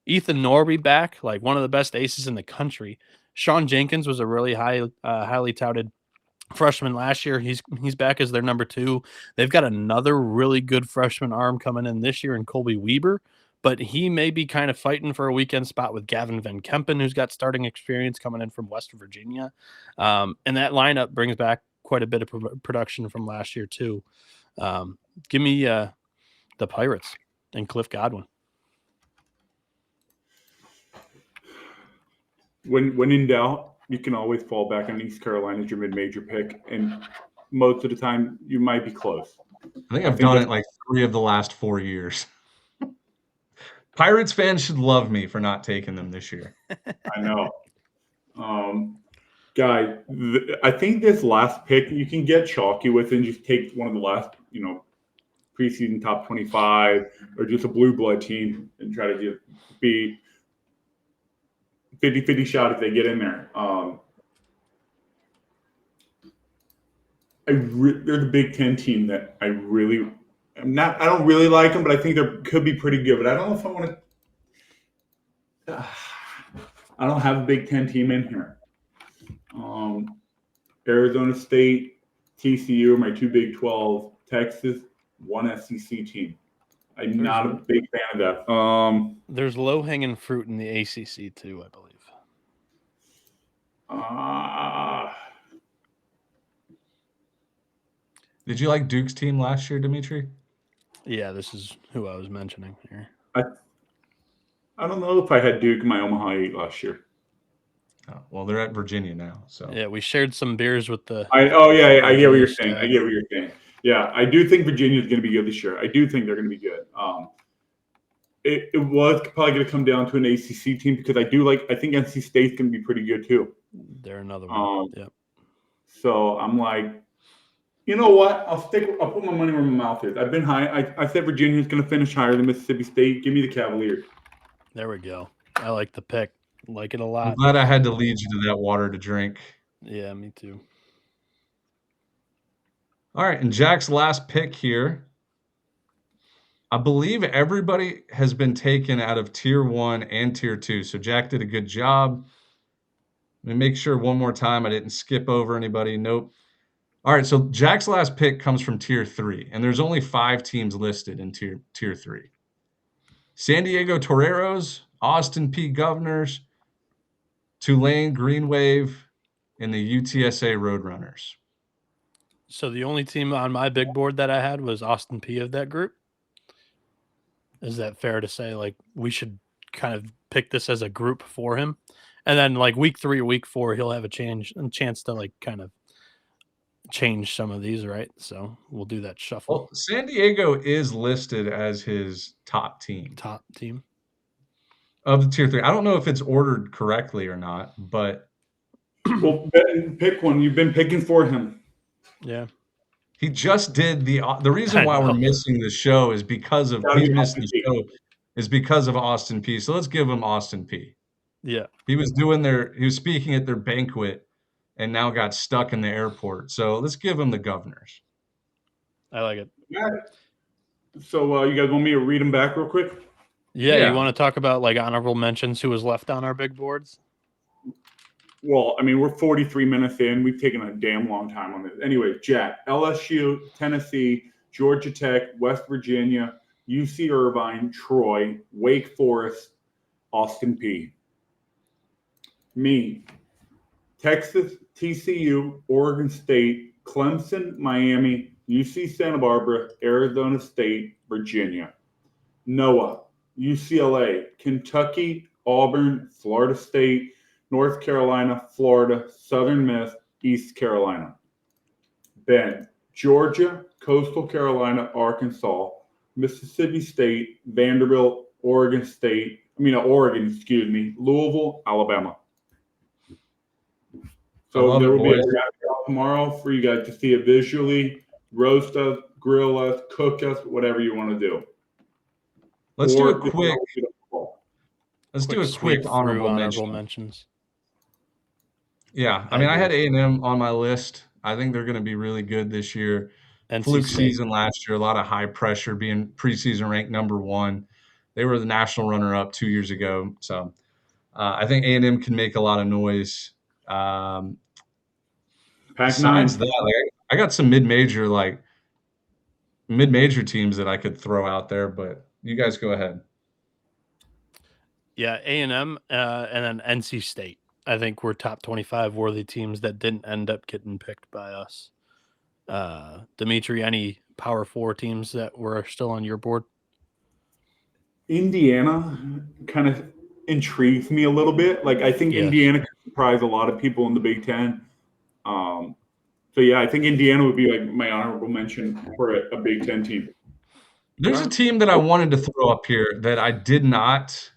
Ethan Norby back, like one of the best aces in the country. Sean Jenkins was a really highly touted freshman last year. He's back as their number 2. They've got another really good freshman arm coming in this year in Colby Weber, but he may be kind of fighting for a weekend spot with Gavin Van Kempen, who's got starting experience coming in from West Virginia. And that lineup brings back quite a bit of production from last year too. Give me the Pirates and Cliff Godwin. When in doubt, you can always fall back on East Carolina as your mid-major pick, and most of the time you might be close. I think I've done it like 3 of the last 4 years. Pirates fans should love me for not taking them this year. I know. Guy, I think this last pick you can get chalky with and just take one of the last, preseason top 25 or just a blue blood team and try to just be 50-50 shot if they get in there. They're the Big Ten team that I don't really like them, but I think they could be pretty good. But I don't know if I want to. I don't have a Big Ten team in here. Arizona State, TCU are my 2 Big 12. Texas, 1 SEC team. I'm not a big fan of that. There's low-hanging fruit in the ACC too, I believe. Did you like Duke's team last year, Dimitri? Yeah, this is who I was mentioning here. I don't know if I had Duke in my Omaha 8 last year. Oh, well, they're at Virginia now, so yeah, we shared some beers with the. I get what you're saying. I get what you're saying. Yeah, I do think Virginia is going to be good this year. I do think they're going to be good. It was probably going to come down to an ACC team because I think NC State's going to be pretty good too. They're another one. Yep. So I'm like, you know what? I'll put my money where my mouth is. I've been high. I said Virginia's going to finish higher than Mississippi State. Give me the Cavaliers. There we go. I like the pick. Like it a lot. I'm glad I had to lead you to that water to drink. Yeah, me too. All right, and Jack's last pick here. I believe everybody has been taken out of Tier 1 and Tier 2, so Jack did a good job. Let me make sure one more time I didn't skip over anybody. Nope. All right, so Jack's last pick comes from Tier 3, and there's only 5 teams listed in Tier 3. San Diego Toreros, Austin P Governors, Tulane Green Wave, and the UTSA Roadrunners. So the only team on my big board that I had was Austin P of that group. Is that fair to say? Like, we should kind of pick this as a group for him, and then like week 3 or week 4, he'll have a chance to like kind of change some of these, right? So we'll do that shuffle. Well, San Diego is listed as his top team. Top team of the Tier 3. I don't know if it's ordered correctly or not, but well, pick one. You've been picking for him. Yeah. He just did the reason why we're missing the show is because of Austin P. So let's give him Austin P. Yeah. He was speaking at their banquet and now got stuck in the airport. So let's give him the Governors. I like it. Yeah. So you guys want me to read them back real quick? Yeah. You want to talk about like honorable mentions who was left on our big boards? Well, I mean, we're 43 minutes in. We've taken a damn long time on this. Anyway, Jack, LSU, Tennessee, Georgia Tech, West Virginia, UC Irvine, Troy, Wake Forest, Austin P. Me, Texas, TCU, Oregon State, Clemson, Miami, UC Santa Barbara, Arizona State, Virginia. Noah, UCLA, Kentucky, Auburn, Florida State, North Carolina, Florida, Southern Miss, East Carolina. Ben, Georgia, Coastal Carolina, Arkansas, Mississippi State, Vanderbilt, Oregon, Louisville, Alabama. So there will be a draft tomorrow for you guys to see it visually, roast us, grill us, cook us, whatever you want to do. Let's do a quick honorable mentions. Yeah, I mean, I had A&M on my list. I think they're going to be really good this year. Fluke season last year, a lot of high pressure, being preseason ranked number 1. They were the national runner-up 2 years ago. So I think A&M can make a lot of noise. Pac-9. Besides that, like I got some mid-major teams that I could throw out there, but you guys go ahead. Yeah, A&M and then NC State. I think we're top 25 worthy teams that didn't end up getting picked by us. Dimitri, any Power 4 teams that were still on your board? Indiana kind of intrigues me a little bit. Like I think Yes. Indiana could surprise a lot of people in the Big Ten. So yeah, I think Indiana would be like my honorable mention for a Big Ten team. There's a team that I wanted to throw up here that I did not.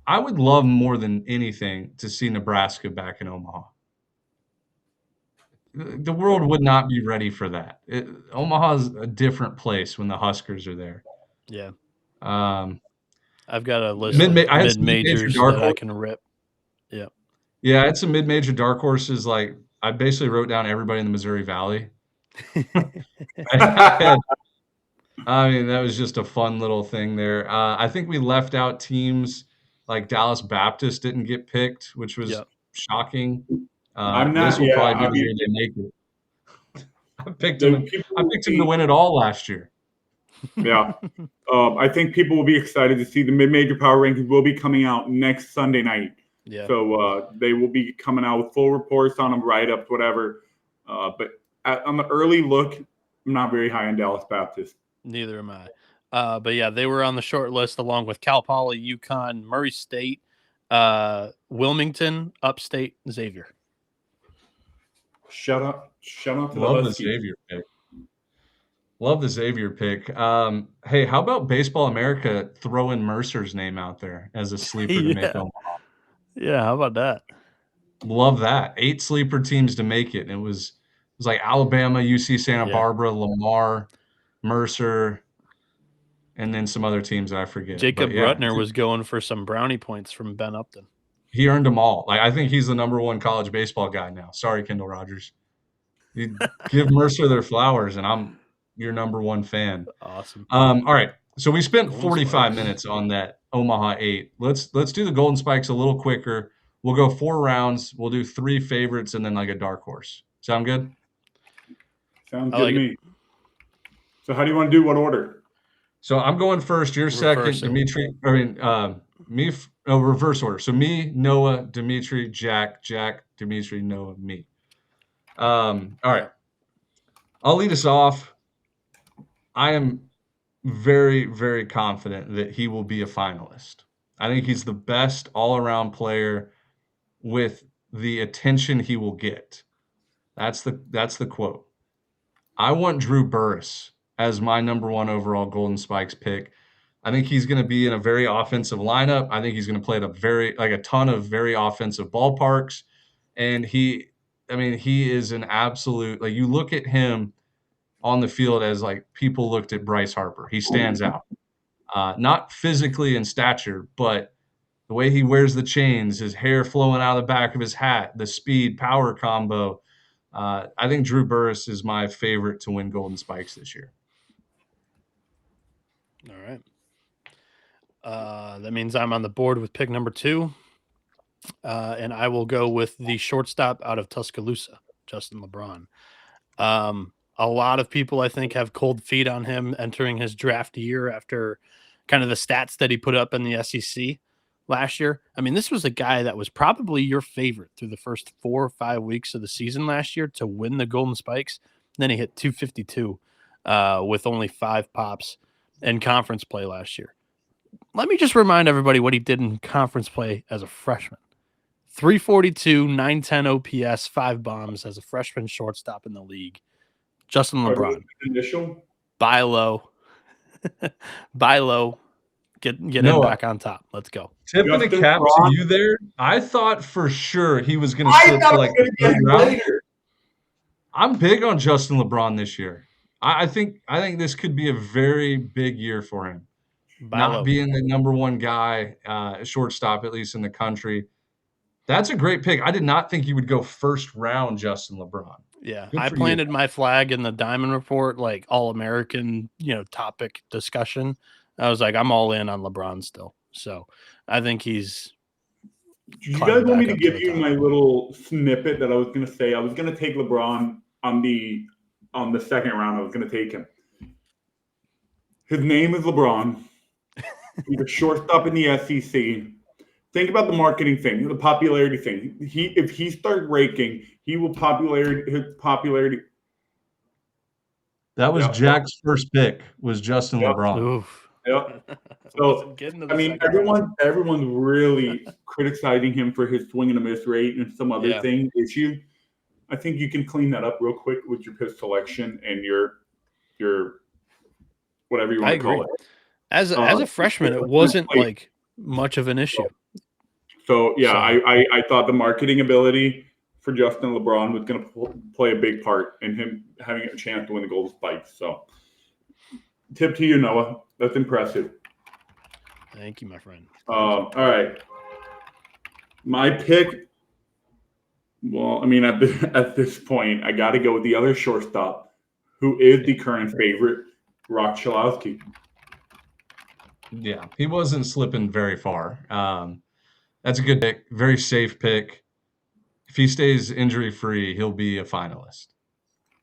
I would love more than anything to see Nebraska back in Omaha. The world would not be ready for that. Omaha's a different place when the Huskers are there. Yeah. Um, I've got a list I of had some mid-major mid-majors dark that I horse. can rip. Yeah. Yeah, I had some mid-major dark horses. Like I basically wrote down everybody in the Missouri Valley. I mean, that was just a fun little thing there. I think we left out teams like Dallas Baptist didn't get picked, which was Yep. shocking. I'm This not. will Yeah, probably I be the year mean, they make it. I picked the him. people I will picked him to be. win it all last year. Yeah, I think people will be excited to see the mid-major power rankings will be coming out next Sunday night. Yeah. So they will be coming out with full reports on them, write-ups, whatever. But on the early look, I'm not very high on Dallas Baptist. Neither am I. But yeah, they were on the short list along with Cal Poly, UConn, Murray State, Wilmington, Upstate, Xavier. Shout out to Love the Huskies. Xavier pick. Love the Xavier pick. Hey, how about Baseball America throwing Mercer's name out there as a sleeper to make Omaha? Yeah, how about that? Love that. 8 sleeper teams to make it. And it was like Alabama, UC Santa Barbara, Lamar, Mercer, and then some other teams that I forget. Jacob But yeah, Rutner was going for some brownie points from Ben Upton. he earned them all. Like I think he's the #1 college baseball guy now. Sorry, Kendall Rogers. You give Mercer their flowers, and I'm your #1 fan. Awesome. All right. So we spent Golden 45 Spikes. minutes on that Omaha 8. Let's do the Golden Spikes a little quicker. We'll go 4 rounds. We'll do 3 favorites and then like a dark horse. Sound good? Sounds good to me. So how do you want to do what order? So I'm going first. You're second. Reversing. Dimitri. Reverse order. So me, Noah, Dimitri, Jack, Dimitri, Noah, me. All right. I'll lead us off. I am very, very confident that he will be a finalist. I think he's the best all-around player with the attention he will get. That's the quote. I want Drew Burress as my #1 overall Golden Spikes pick. I think he's going to be in a very offensive lineup. I think he's going to play at a ton of very offensive ballparks. And he is an absolute, like you look at him on the field as like people looked at Bryce Harper. He stands out. Not physically in stature, but the way he wears the chains, his hair flowing out of the back of his hat, the speed power combo. I think Drew Burress is my favorite to win Golden Spikes this year. All right. That means I'm on the board with pick number 2. And I will go with the shortstop out of Tuscaloosa, Justin LeBron. A lot of people, I think, have cold feet on him entering his draft year after kind of the stats that he put up in the SEC last year. I mean, this was a guy that was probably your favorite through the first 4 or 5 weeks of the season last year to win the Golden Spikes. And then he hit 252 with only 5 pops in conference play last year. Let me just remind everybody what he did in conference play as a freshman. 342, 910 OPS, 5 bombs as a freshman shortstop in the league. Justin LeBron. Initial? Buy low. Buy low. Get him back on top. Let's go. Tipping a cap to you there. I thought for sure he was going to slip to like the 3rd round. I'm big on Justin LeBron this year. I think this could be a very big year for him. Not being the #1 guy, shortstop, at least in the country. That's a great pick. I did not think you would go 1st round, Justin LeBron. Yeah, I planted my flag in the Diamond Report, like all-American, topic discussion. I was like, I'm all in on LeBron still. So I think he's Do you guys climb want me back to up to give the you top. my little snippet that I was going to say? I was going to take LeBron on the second round. I was going to take him. His name is LeBron. He's a shortstop in the SEC. Think about the marketing thing, the popularity thing. If he starts raking, he will his popularity. That was Yep, Jack's first pick, was Justin yep, LeBron. Oof. yep. Wasn't So getting to I the mean, second round. everyone's really criticizing him for his swing and a miss rate and some other Yeah. thing issue. I think you can clean that up real quick with your pick selection and your whatever you I want to call agree. it. As a freshman, it wasn't like much of an issue. So yeah, So- I thought the marketing ability for Justin LeBron was going to play a big part in him having a chance to win the Golden Spike. So tip to you, Noah. That's impressive. Thank you, my friend. All right, my pick. Well, I mean, at this point, I got to go with the other shortstop, who is the current favorite, Rock Chalowski. Yeah, he wasn't slipping very far. That's a good pick, very safe pick. If he stays injury free, he'll be a finalist.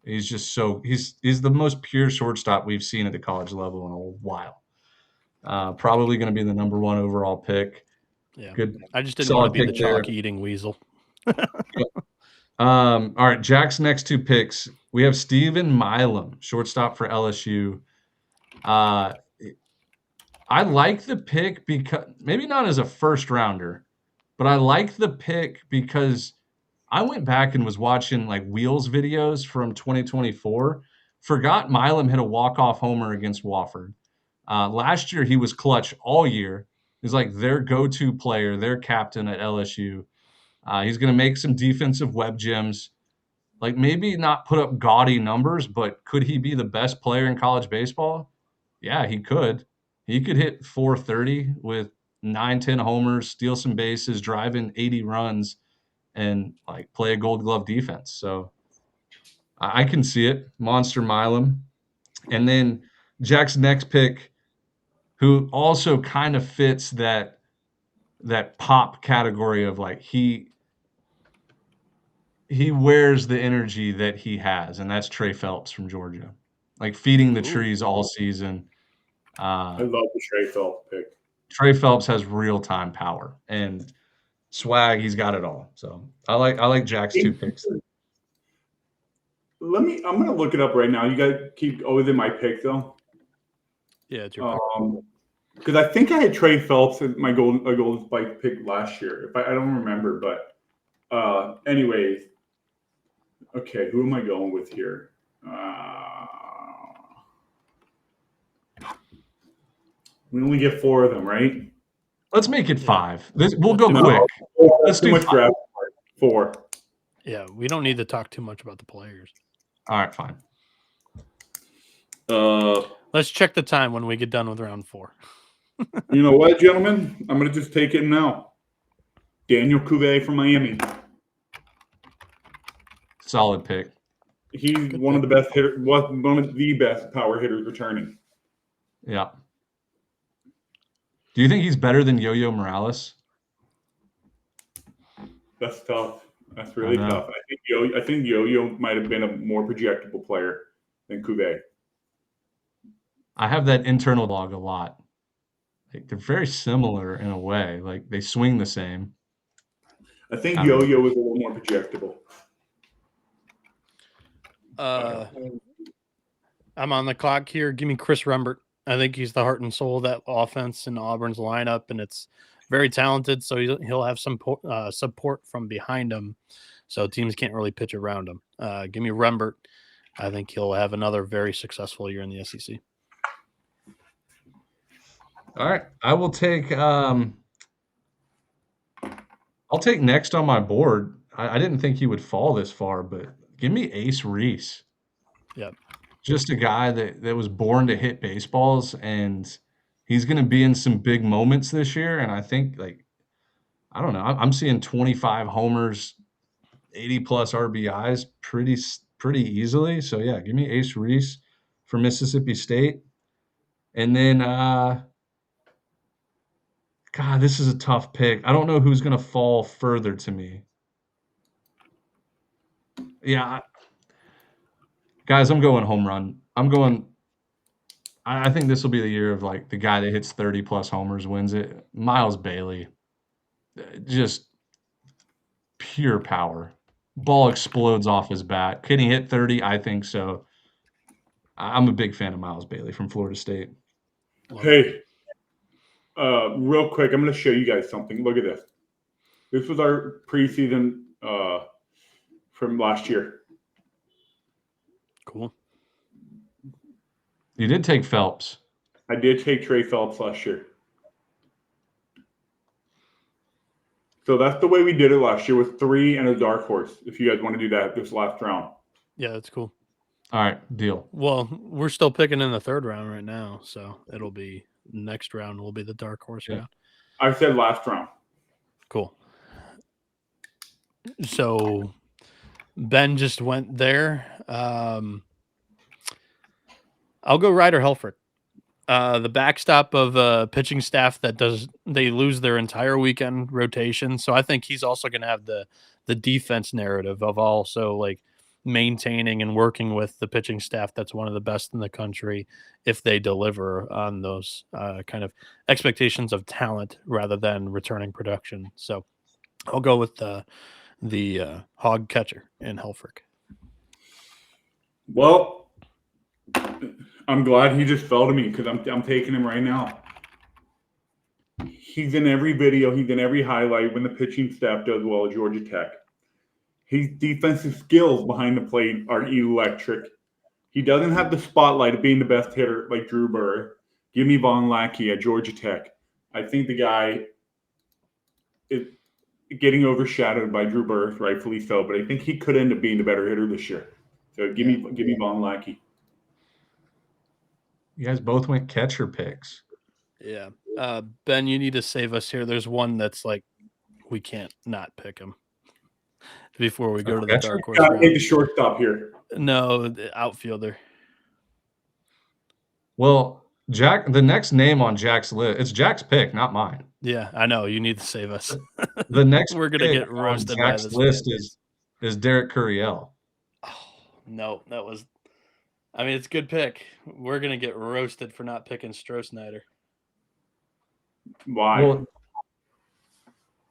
He's just he's the most pure shortstop we've seen at the college level in a while. Probably going to be the number one overall pick. Yeah. Good, I just didn't want to solid be the pick there. chalk eating weasel. All right, Jack's next two picks. We have Steven Milam, shortstop for LSU. I like the pick because maybe not as a first rounder, but I like the pick because I went back and was watching like Wheels videos from 2024. Forgot Milam hit a walk-off homer against Wofford. Last year he was clutch all year. He's like their go-to player, their captain at LSU. He's going to make some defensive web gems. Like maybe not put up gaudy numbers, but could he be the best player in college baseball? Yeah, he could. He could hit 430 with 9, 10 homers, steal some bases, drive in 80 runs, and like play a Gold Glove defense. So I can see it. Monster Milam, and then Jack's next pick, who also kind of fits that pop category of like he wears the energy that he has, and that's Trey Phelps from Georgia. Like feeding the Ooh. trees all season. I love the Trey Phelps pick. Trey Phelps has real time power and swag. He's got it all. So I like Jack's two picks. I'm going to look it up right now. You guys keep always in my pick though. Yeah, it's your pick. Because I think I had Trey Phelps as my golden spike pick last year. I don't remember, but anyways, okay, who am I going with here? We only get 4 of them, right? Let's make it 5. We'll Let's go do quick. Let's too do much 5. draft. 4. Yeah, we don't need to talk too much about the players. All right, fine. Let's check the time when we get done with round 4. You know what, gentlemen? I'm going to just take it now. Daniel Cuvée from Miami. Solid pick. He's one of the best hitters, one of the best power hitters returning. Yeah. Do you think he's better than Yo-Yo Morales? That's tough. That's really tough. I think Yo-Yo might have been a more projectable player than Cuvée. I have that internal log a lot. Like, they're very similar in a way. Like they swing the same. I think I don't know. Yo-Yo was a little more projectable. I'm on the clock here. Give me Chris Rembert. I think he's the heart and soul of that offense in Auburn's lineup, and it's very talented. So he'll have some support from behind him, so teams can't really pitch around him. Give me Rembert. I think he'll have another very successful year in the SEC. All right, I will take. I'll take next on my board. I didn't think he would fall this far, but give me Ace Reese. Yep. Just a guy that was born to hit baseballs, and he's going to be in some big moments this year. And I think, like, I don't know, I'm seeing 25 homers, 80 plus RBIs pretty easily. So yeah, give me Ace Reese for Mississippi State, and then God, this is a tough pick. I don't know who's going to fall further to me. Yeah, guys, I'm going home run. I think this will be the year of like the guy that hits 30 plus homers wins it. Miles Bailey, just pure power. Ball explodes off his bat. Can he hit 30? I think so. I'm a big fan of Miles Bailey from Florida State. Hey, real quick, I'm going to show you guys something. Look at this. This was our preseason from last year. Cool. You did take Phelps. I did take Trey Phelps last year. So that's the way we did it last year with 3 and a dark horse. If you guys want to do that this last round. Yeah, that's cool. All right, deal. Well, we're still picking in the 3rd round right now, so it'll be next round will be the dark horse round. I said last round. Cool. So Ben just went there. I'll go Ryder Helfrich. The backstop of a pitching staff that they lose their entire weekend rotation. So I think he's also going to have the defense narrative of also like maintaining and working with the pitching staff that's one of the best in the country if they deliver on those kind of expectations of talent rather than returning production. So I'll go with the hog catcher in Helfrich. Well, I'm glad he just fell to me because I'm taking him right now. He's in every video. He's in every highlight when the pitching staff does well at Georgia Tech. His defensive skills behind the plate are electric. He doesn't have the spotlight of being the best hitter like Drew Burr. Give me Von Lackey at Georgia Tech. I think the guy is getting overshadowed by Drew Burr, rightfully so, but I think he could end up being the better hitter this year. So give me Von Lackey. You guys both went catcher picks. Yeah. Ben, you need to save us here. There's one that's like we can't not pick him before we go to the dark horse. Got the shortstop here. No, the outfielder. Well, Jack, the next name on Jack's list, it's Jack's pick, not mine. Yeah, I know. You need to save us. The next we're gonna get roasted by Jack's this list is Derek Curiel. Oh, no, that was. I mean, it's a good pick. We're gonna get roasted for not picking Stroh-Snyder. Why?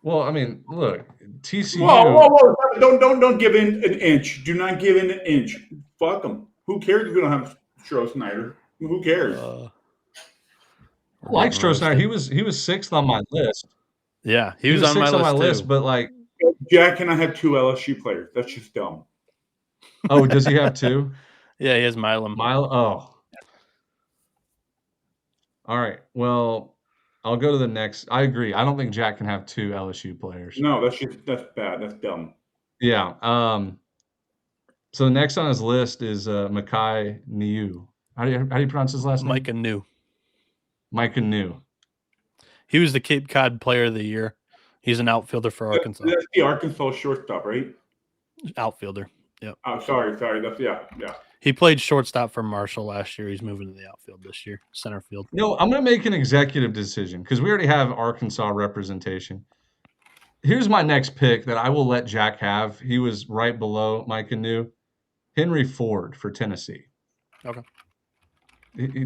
Well, I mean, look, TCU. Whoa! Don't give in an inch. Do not give in an inch. Fuck them. Who cares if we don't have Stroh-Snyder? Who cares? I like Stroh-Snyder. He was 6th on my list. Yeah, he was on my list, but like Jack and I have 2 LSU players. That's just dumb. Oh, does he have 2? Yeah, he has Milam. Oh. All right. Well, I'll go to the next. I agree. I don't think Jack can have 2 LSU players. No, that's bad. That's dumb. Yeah. So next on his list is Makai Niu. How do you pronounce his last name? Micah New. Micah New. He was the Cape Cod Player of the Year. He's an outfielder for Arkansas. That's the Arkansas shortstop, right? Outfielder. Yep. Oh, sorry. That's yeah. He played shortstop for Marshall last year. He's moving to the outfield this year, center field. No, I'm going to make an executive decision because we already have Arkansas representation. Here's my next pick that I will let Jack have. He was right below Micah New. Henry Ford for Tennessee. Okay.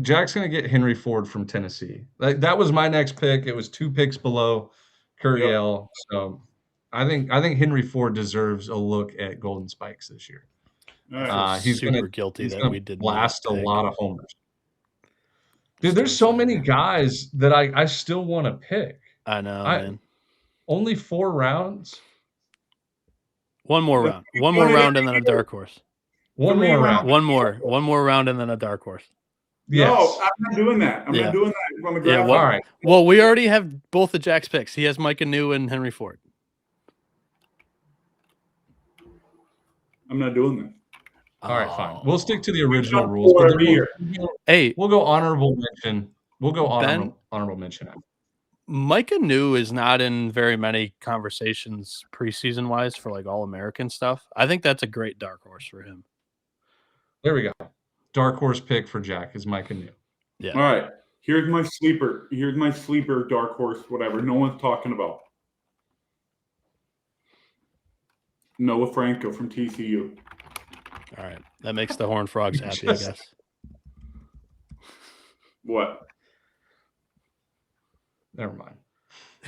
Jack's going to get Henry Ford from Tennessee. That was my next pick. It was 2 picks below Curiel. Yep. So I think Henry Ford deserves a look at Golden Spikes this year. He's super guilty that we did blast a lot of homers. Dude, there's so many guys that I still want to pick. I know, man. Only 4 rounds. One more round. One more round and then a dark horse. One more round. One more round and then a dark horse. Yes. No, I'm not doing that. I'm not doing that on the ground. Yeah, all right. Well, we already have both of Jack's picks. He has Micah New and Henry Ford. I'm not doing that. All right, fine. We'll stick to the original rules. We'll go honorable mention. We'll go honorable mention. Micah New is not in very many conversations preseason wise for like All-American stuff. I think that's a great dark horse for him. There we go. Dark horse pick for Jack is Micah New. Yeah. All right. Here's my sleeper. Here's my sleeper dark horse, whatever. No one's talking about. Noah Franco from TCU. All right. That makes the Horned Frogs happy, I guess. What? Never mind.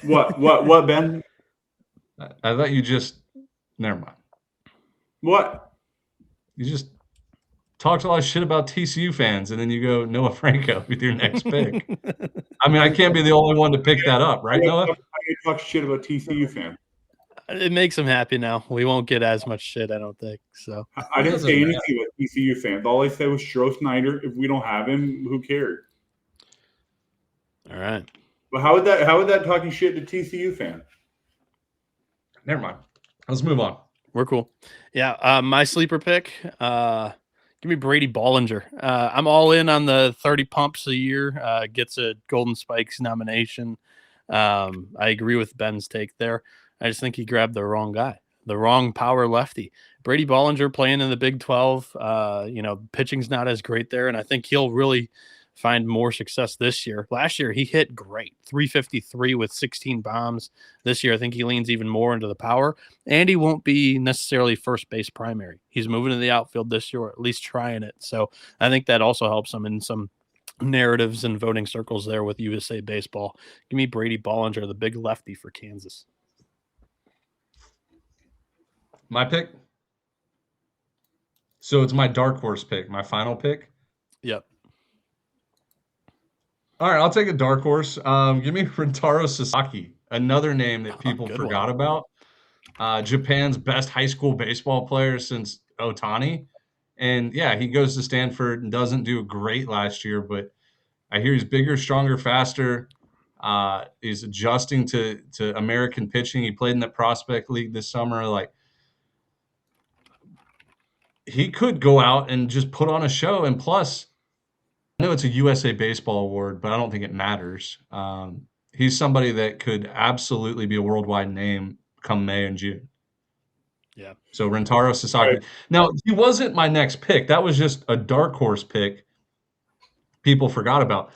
What, Ben? I thought you just. Never mind. What? You just talked a lot of shit about TCU fans, and then you go Noah Franco with your next pick. I mean, I can't be the only one to pick that up, right, Noah? I talk shit about TCU fans. It makes him happy now. We won't get as much shit, I don't think. So I didn't say anything about TCU fans. All I said was Stroh Snyder. If we don't have him, who cares? all right. But how would that talking shit to TCU fans? Never mind. Let's move on. We're cool. Yeah. My sleeper pick. Give me Brady Bollinger. I'm all in on the 30 pumps a year. Gets a Golden Spikes nomination. I agree with Ben's take there. I just think he grabbed the wrong guy, the wrong power lefty. Brady Bollinger playing in the Big 12. Pitching's not as great there, and I think he'll really find more success this year. Last year, he hit great, 353 with 16 bombs. This year, I think he leans even more into the power, and he won't be necessarily first base primary. He's moving to the outfield this year, or at least trying it. So I think that also helps him in some narratives and voting circles there with USA Baseball. Give me Brady Bollinger, the big lefty for Kansas. My pick? So it's my dark horse pick, my final pick? Yep. All right, I'll take a dark horse. Give me Rintaro Sasaki, another name that people forgot about. Japan's best high school baseball player since Otani. And yeah, he goes to Stanford and doesn't do great last year, but I hear he's bigger, stronger, faster. He's adjusting to American pitching. He played in the prospect league this summer. Like, he could go out and just put on a show. And plus, I know it's a USA Baseball award, but I don't think it matters. He's somebody that could absolutely be a worldwide name come May and June. Yeah. So Rintaro Sasaki. Right. Now, he wasn't my next pick. That was just a dark horse pick people forgot about.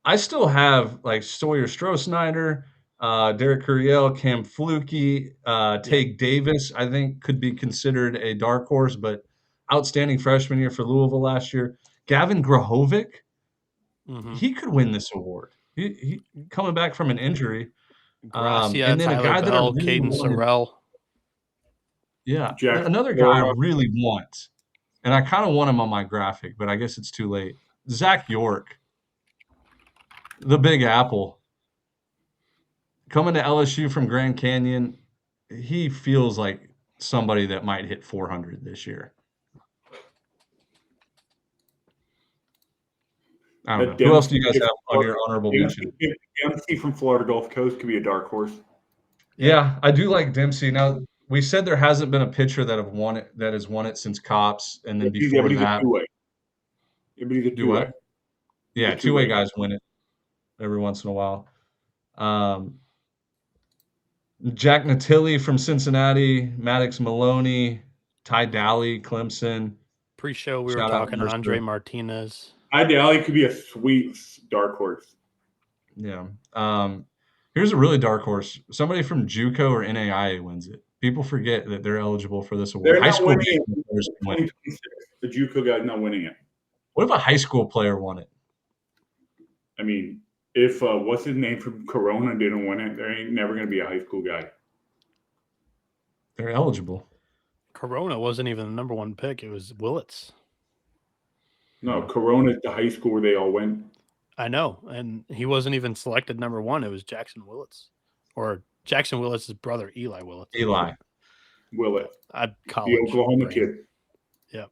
I still have like Sawyer Stroh-Snyder, Derek Curiel, Cam Flukie, Tage Davis, I think could be considered a dark horse, but outstanding freshman year for Louisville last year. Gavin Grahovic, he could win this award. He coming back from an injury. Gracia, and then Tyler a guy Bell, that I really Caden Sorrell. Yeah, another guy I really want, and I kind of want him on my graphic, but I guess it's too late. Zach York, the Big Apple, coming to LSU from Grand Canyon, he feels like somebody that might hit 400 this year. I don't know. Who else do you guys have on your honorable mention? Dempsey from Florida Gulf Coast could be a dark horse. Yeah, I do like Dempsey. Now, we said there hasn't been a pitcher that has won it since Cops, and then before that, do what? Yeah, two-way guys win it every once in a while. Jack Natilli from Cincinnati, Maddox Maloney, Ty Daly, Clemson. Pre-show we were talking Andre Martinez. Ty Daly could be a sweet dark horse. Yeah. Here's a really dark horse. Somebody from JUCO or NAIA wins it. People forget that they're eligible for this award. High school players the JUCO guy's not winning it. What if a high school player won it? I mean, if what's his name from Corona didn't win it, there ain't never going to be a high school guy. They're eligible. Corona wasn't even the number one pick. It was Willits. No, Corona's the high school where they all went. I know, and he wasn't even selected number one. It was Jackson Willits, or Jackson Willits' brother, Eli Willits. Willett. At college. The Oklahoma kid. Yeah.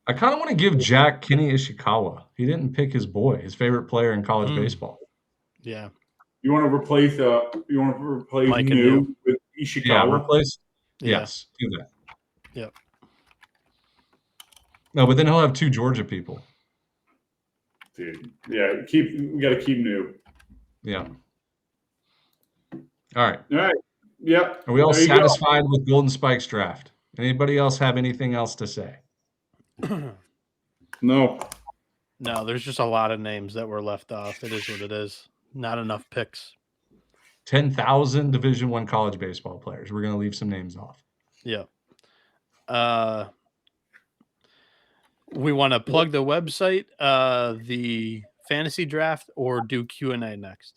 I kind of want to give Jack Kenny Ishikawa. He didn't pick his boy, his favorite player in college baseball. Yeah. You want to replace Mike New with Ishikawa? Yeah, replace. Yeah. Yes, do that. Yep. No, but then he'll have two Georgia people. Dude, yeah, we got to keep New. Yeah. All right. Yep. Are we all satisfied with Golden Spikes draft? Anybody else have anything else to say? No. No, there's just a lot of names that were left off. It is what it is. Not enough picks. 10,000 Division I college baseball players. We're going to leave some names off. Yeah. We want to plug the website, the fantasy draft, or do Q&A next?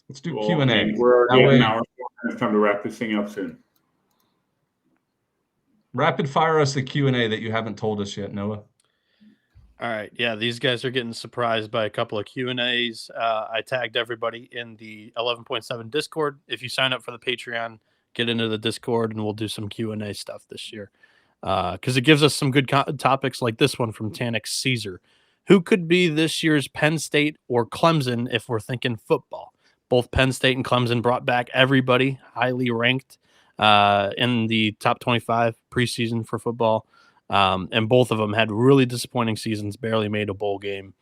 Let's do Well, Q&A. I mean, we're already That at an way- hour. It's time to wrap this thing up soon. Rapid fire us the Q&A that you haven't told us yet, Noah. All right. Yeah, these guys are getting surprised by a couple of Q&As. I tagged everybody in the 11.7 Discord. If you sign up for the Patreon, get into the Discord, and we'll do some Q&A stuff this year. Because it gives us some good topics like this one from Tanix Caesar. Who could be this year's Penn State or Clemson if we're thinking football? Both Penn State and Clemson brought back everybody highly ranked in the top 25 preseason for football. And both of them had really disappointing seasons, barely made a bowl game.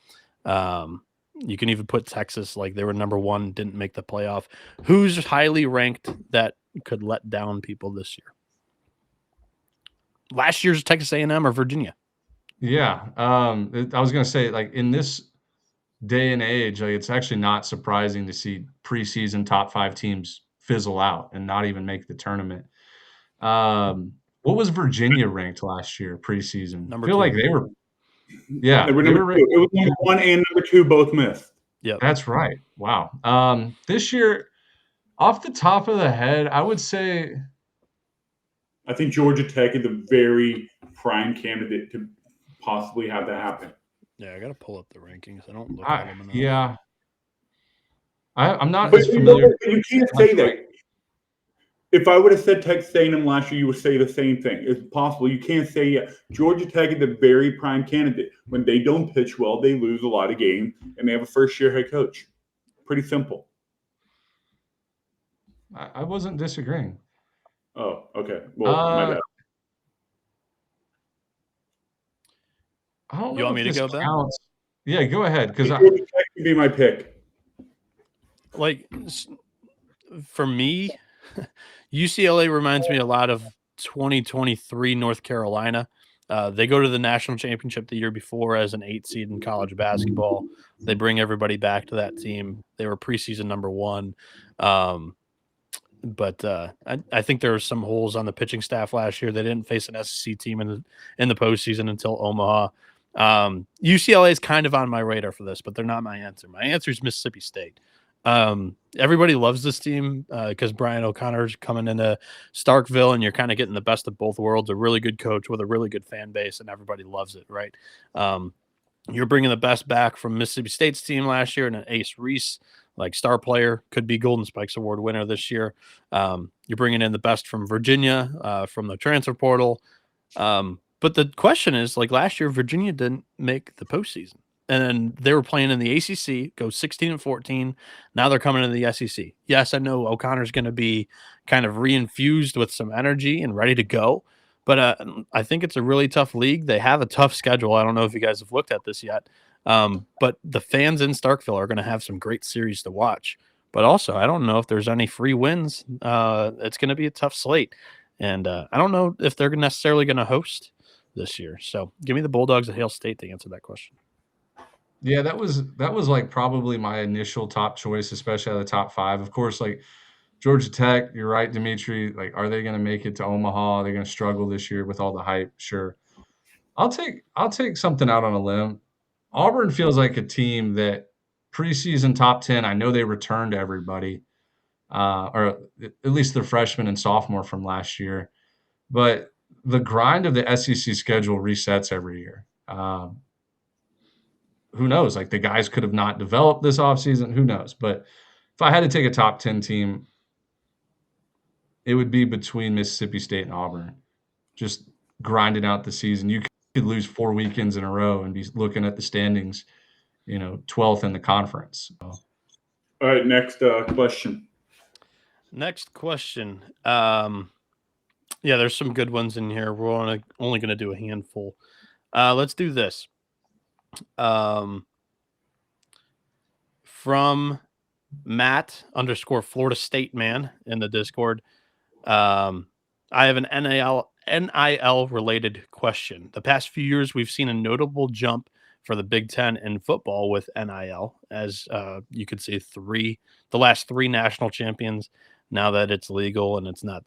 You can even put Texas, like they were number one, didn't make the playoff. Who's highly ranked that could let down people this year? Last year's Texas A&M or Virginia? Yeah. I was going to say, like, in this day and age, like, it's actually not surprising to see preseason top 5 teams fizzle out and not even make the tournament. What was Virginia ranked last year preseason? Number I feel 2. like they were, yeah, They were they number were two. It was number 1 and number 2 both missed. Yep. That's right. Wow. This year, off the top of the head, I would say, I think Georgia Tech is a very prime candidate to possibly have that happen. Yeah, I got to pull up the rankings. I don't look at them enough. yeah. I'm not But as familiar. you can't say that. If I would have said Texas A&M last year, you would say the same thing. It's possible. You can't say, yeah, Georgia Tech is a very prime candidate. When they don't pitch well, they lose a lot of games, and they have a first-year head coach. Pretty simple. I wasn't disagreeing. Oh, okay. Well, my bad. I don't know You want if me to this go, Ben? counts. Yeah, go ahead, because Georgia Tech would be my pick. Like, for me, UCLA reminds me a lot of 2023 North Carolina. They go to the national championship the year before as an 8 seed in college basketball. They bring everybody back to that team. They were preseason number 1. But I think there were some holes on the pitching staff last year. They didn't face an SEC team in the postseason until Omaha. UCLA is kind of on my radar for this, but they're not my answer. My answer is Mississippi State. Everybody loves this team because Brian O'Connor's coming into Starkville, and you're kind of getting the best of both worlds. A really good coach with a really good fan base, and everybody loves it, right? You're bringing the best back from Mississippi State's team last year, and an Ace Reese, like star player, could be Golden Spikes Award winner this year. You're bringing in the best from Virginia, from the transfer portal. But the question is, like last year, Virginia didn't make the postseason. And then they were playing in the ACC, go 16-14. Now they're coming into the SEC. Yes, I know O'Connor's going to be kind of reinfused with some energy and ready to go. But I think it's a really tough league. They have a tough schedule. I don't know if you guys have looked at this yet. But the fans in Starkville are going to have some great series to watch. But also, I don't know if there's any free wins. It's going to be a tough slate. And I don't know if they're necessarily going to host this year. So give me the Bulldogs at Hail State to answer that question. Yeah, that was like probably my initial top choice, especially out of the top 5. Of course, like Georgia Tech, you're right, Dimitri. Like, are they going to make it to Omaha? Are they going to struggle this year with all the hype? Sure. I'll take something out on a limb. Auburn feels like a team that preseason top 10. I know they returned everybody, or at least the freshman and sophomore from last year, but the grind of the SEC schedule resets every year. Who knows? Like the guys could have not developed this offseason. Who knows? But if I had to take a top 10 team, it would be between Mississippi State and Auburn. Just grinding out the season. You could lose 4 weekends in a row and be looking at the standings, 12th in the conference. So. All right, next question. Next question. Yeah, there's some good ones in here. We're only going to do a handful. Let's do this. From Matt _ Florida State man in the Discord. I have an NIL related question. The past few years, we've seen a notable jump for the Big Ten in football with NIL, as you could see the last three national champions. Now that it's legal and it's not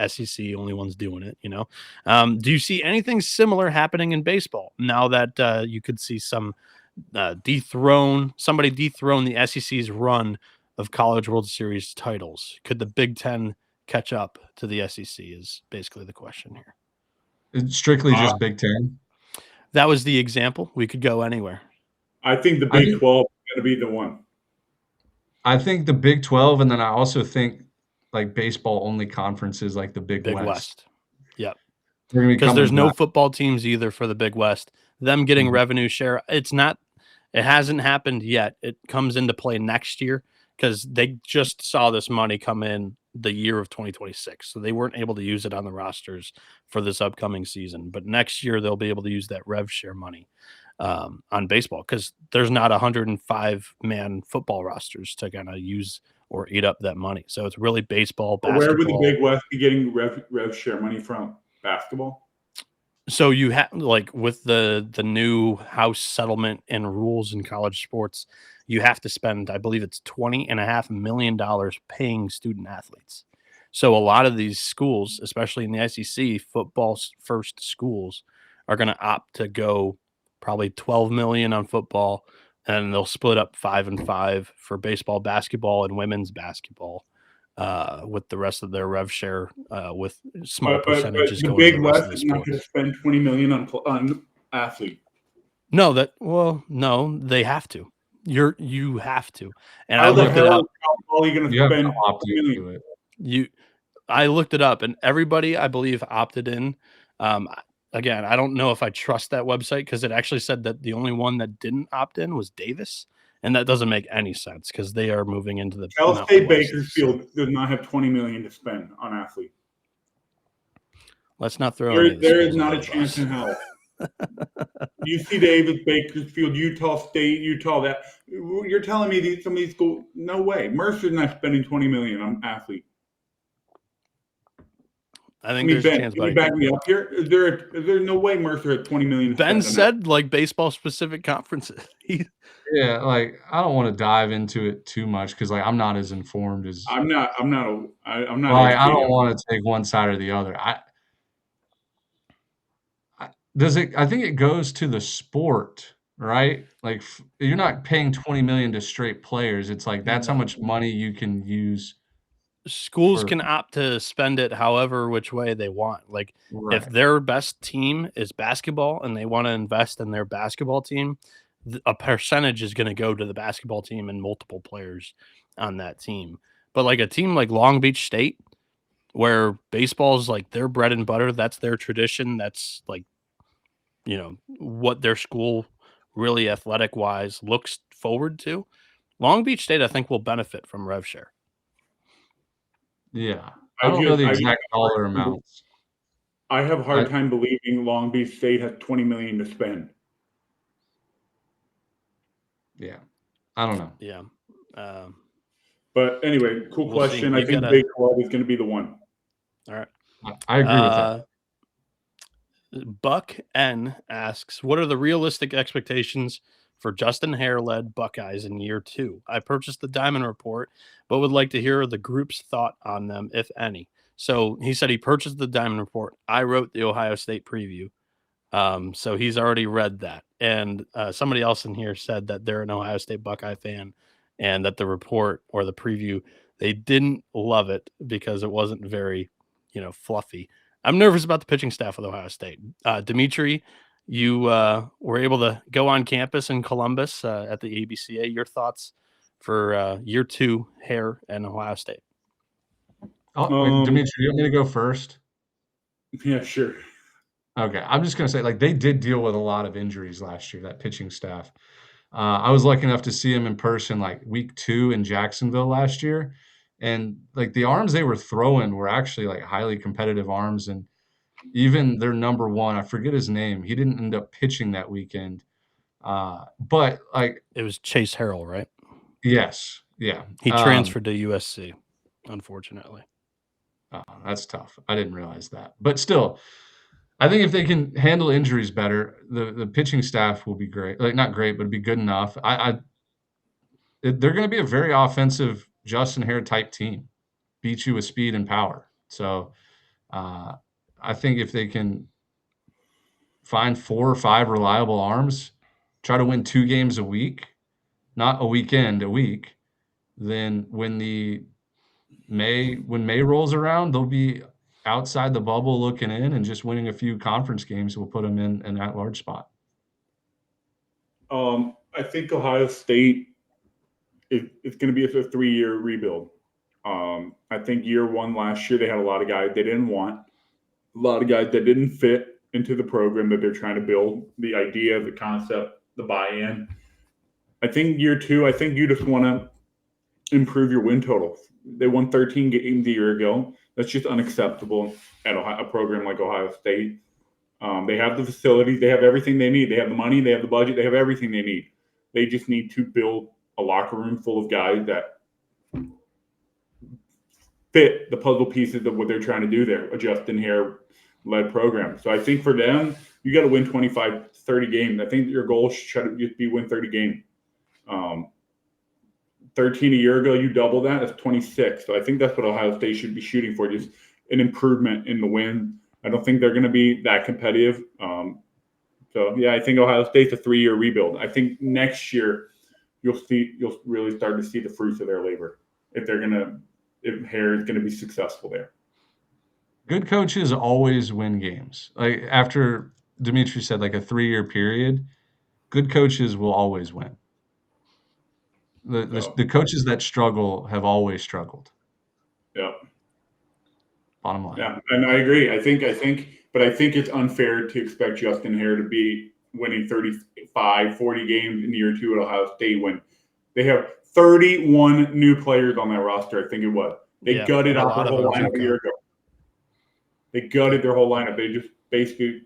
SEC only ones doing it, do you see anything similar happening in baseball now that you could see somebody dethrone the SEC's run of College World Series titles? Could the Big Ten catch up to the SEC is basically the question here. It's strictly just Big Ten. That was the example. We could go anywhere. I think the Big 12 is going to be the one. I think the Big 12, and then I also think like baseball only conferences like the Big West. Yep. Because there's no football teams either for the Big West. Them getting revenue share, it hasn't happened yet. It comes into play next year because they just saw this money come in the year of 2026. So they weren't able to use it on the rosters for this upcoming season. But next year, they'll be able to use that rev share money on baseball because there's not 105-man football rosters to kind of use or eat up that money. So it's really baseball, basketball. Where would the Big West be getting rev share money from? Basketball? So you have with the new House settlement and rules in college sports, you have to spend, I believe it's $20.5 million paying student athletes. So a lot of these schools, especially in the SEC, football first schools are going to opt to go probably $12 million on football, and they'll split up 5 and 5 for baseball, basketball, and women's basketball. With the rest of their rev share, with small percentages. But the Big West is not going to spend $20 million on athlete. No, they have to. You have to. And I looked it up. How are you going to spend $20 million? I looked it up, and everybody, I believe, opted in. Again, I don't know if I trust that website because it actually said that the only one that didn't opt in was Davis. And that doesn't make any sense because they are moving into the Cal State Bakersfield does not have $20 million to spend on athlete. Let's not throw there is not a chance in hell. UC Davis, Bakersfield, Utah State, that you're telling me some of these schools? No way. Mercer's not spending $20 million on athlete. I think there's a chance. Can you back me up here? Is there no way Mercer had $20 million? Ben said baseball specific conferences. Yeah, I don't want to dive into it too much because I'm not as informed as I'm not. I don't want to take one side or the other. I think it goes to the sport, right? You're not paying $20 million to straight players. It's that's how much money you can use. Schools can opt to spend it however which way they want. Right. If their best team is basketball and they want to invest in their basketball team, a percentage is going to go to the basketball team and multiple players on that team. But a team like Long Beach State, where baseball is their bread and butter, that's their tradition. That's what their school really athletic wise looks forward to. Long Beach State, I think, will benefit from rev share. Yeah. I don't know the exact dollar amounts. I have a hard time believing Long Beach State has $20 million to spend. Yeah. I don't know. Yeah. But anyway, cool question. I think Big 12 is going to be the one. All right. I agree with that. Buck N asks, what are the realistic expectations for Justin Hare-led Buckeyes in year 2? I purchased the Diamond Report, but would like to hear the group's thought on them, if any. So he said he purchased the Diamond Report. I wrote the Ohio State preview. So he's already read that. And somebody else in here said that they're an Ohio State Buckeye fan and that the report or the preview, they didn't love it because it wasn't very, fluffy. I'm nervous about the pitching staff of Ohio State. Dimitri, you were able to go on campus in Columbus at the ABCA. Your thoughts for year 2 Hare and Ohio State? Dimitri, you want me to go first? Yeah, sure. Okay, I'm just going to say, they did deal with a lot of injuries last year, that pitching staff. I was lucky enough to see him in person week 2 in Jacksonville last year. And the arms they were throwing were actually highly competitive arms. And even their number one, I forget his name, he didn't end up pitching that weekend. But it was Chase Harrell, right? Yes. Yeah. He transferred to USC, unfortunately. That's tough. I didn't realize that. But still, I think if they can handle injuries better, the pitching staff will be great. Like, not great, but it'd be good enough. They're going to be a very offensive Justin Hare type team, beat you with speed and power. So uh, I think if they can find 4 or 5 reliable arms, try to win 2 games a week, not a weekend, a week, then when May rolls around, they'll be outside the bubble looking in, and just winning a few conference games will put them in an at-large spot. I think Ohio State is going to be a 3-year rebuild. I think year one last year they had a lot of guys they didn't want, a lot of guys that didn't fit into the program that they're trying to build, the idea, the concept, the buy-in. I think year two, I think you just want to improve your win totals. They won 13 games a year ago. That's just unacceptable at a program like Ohio State. They have the facilities. They have everything they need. They have the money. They have the budget. They have everything they need. They just need to build a locker room full of guys that fit the puzzle pieces of what they're trying to do there, a Justin Hare-led program. So I think for them, you got to win 25, 30 games. I think your goal should be win 30 games. 13 a year ago, you double that. That's 26. So I think that's what Ohio State should be shooting for, just an improvement in the win. I don't think they're going to be that competitive. I think Ohio State's a 3-year rebuild. I think next year you'll really start to see the fruits of their labor if Hare is going to be successful there. Good coaches always win games. Like, after Dimitri said, like a 3-year period, good coaches will always win. The coaches that struggle have always struggled. Yeah. Bottom line. Yeah, and I agree. I think it's unfair to expect Justin Hare to be winning 35, 40 games in year two at Ohio State when they have 31 new players on that roster. I think it was. They gutted out their whole lineup a year ago. They gutted their whole lineup. They just basically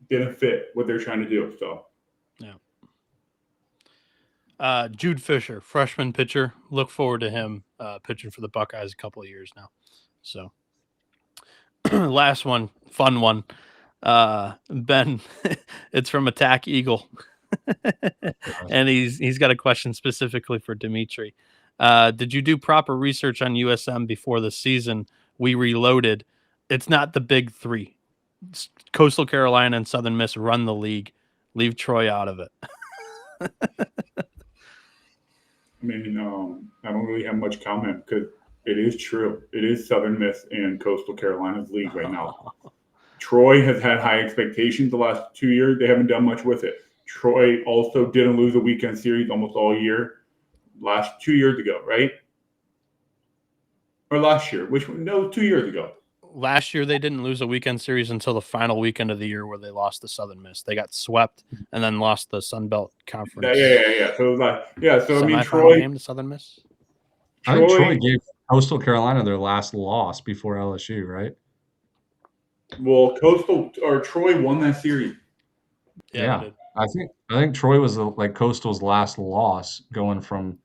didn't fit what they're trying to do. So, yeah. Jude Fisher, freshman pitcher. Look forward to him pitching for the Buckeyes a couple of years now. So, last one, fun one. Ben, it's from Attack Eagle. And he's got a question specifically for Dimitri. Did you do proper research on USM before the season? We reloaded. It's not the big three. Coastal Carolina and Southern Miss run the league. Leave Troy out of it. I mean, I don't really have much comment because it is true. It is Southern Miss and Coastal Carolina's league right now. Troy has had high expectations the last 2 years. They haven't done much with it. Troy also didn't lose a weekend series almost all year. 2 years ago, right? Or last year? 2 years ago. Last year, they didn't lose a weekend series until the final weekend of the year where they lost to Southern Miss. They got swept and then lost the Sun Belt Conference. Yeah. So I mean, Troy game to Southern Miss. I think Troy gave Coastal Carolina their last loss before LSU, right? Well, Troy won that series. Yeah. I think Troy was Coastal's last loss, going from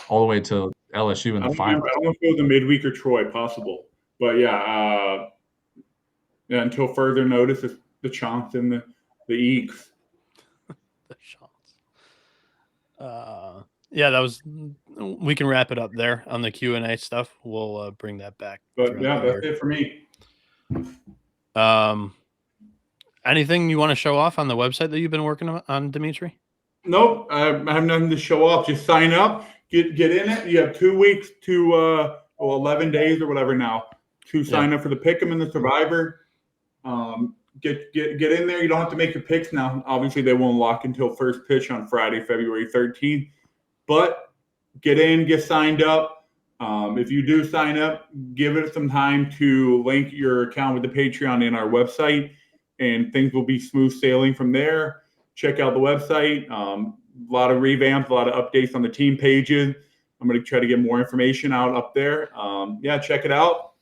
all the way to LSU in the final. I don't know if it was a midweek or Troy, possible, but until further notice, it's the Chants and the Eagles. The Chants. That was. We can wrap it up there on the Q&A stuff. We'll bring that back. But yeah, that's it for me. Anything you want to show off on the website that you've been working on, Dimitri? Nope, I have nothing to show off. Just sign up, get in it. You have 2 weeks to 11 days or whatever now to sign up for the Pick'em and the Survivor. Get in there. You don't have to make your picks now. Obviously, they won't lock until first pitch on Friday, February 13th. But get in, get signed up. If you do sign up, give it some time to link your account with the Patreon in our website, and things will be smooth sailing from there. Check out the website. A lot of revamps, a lot of updates on the team pages. I'm going to try to get more information out up there. Check it out.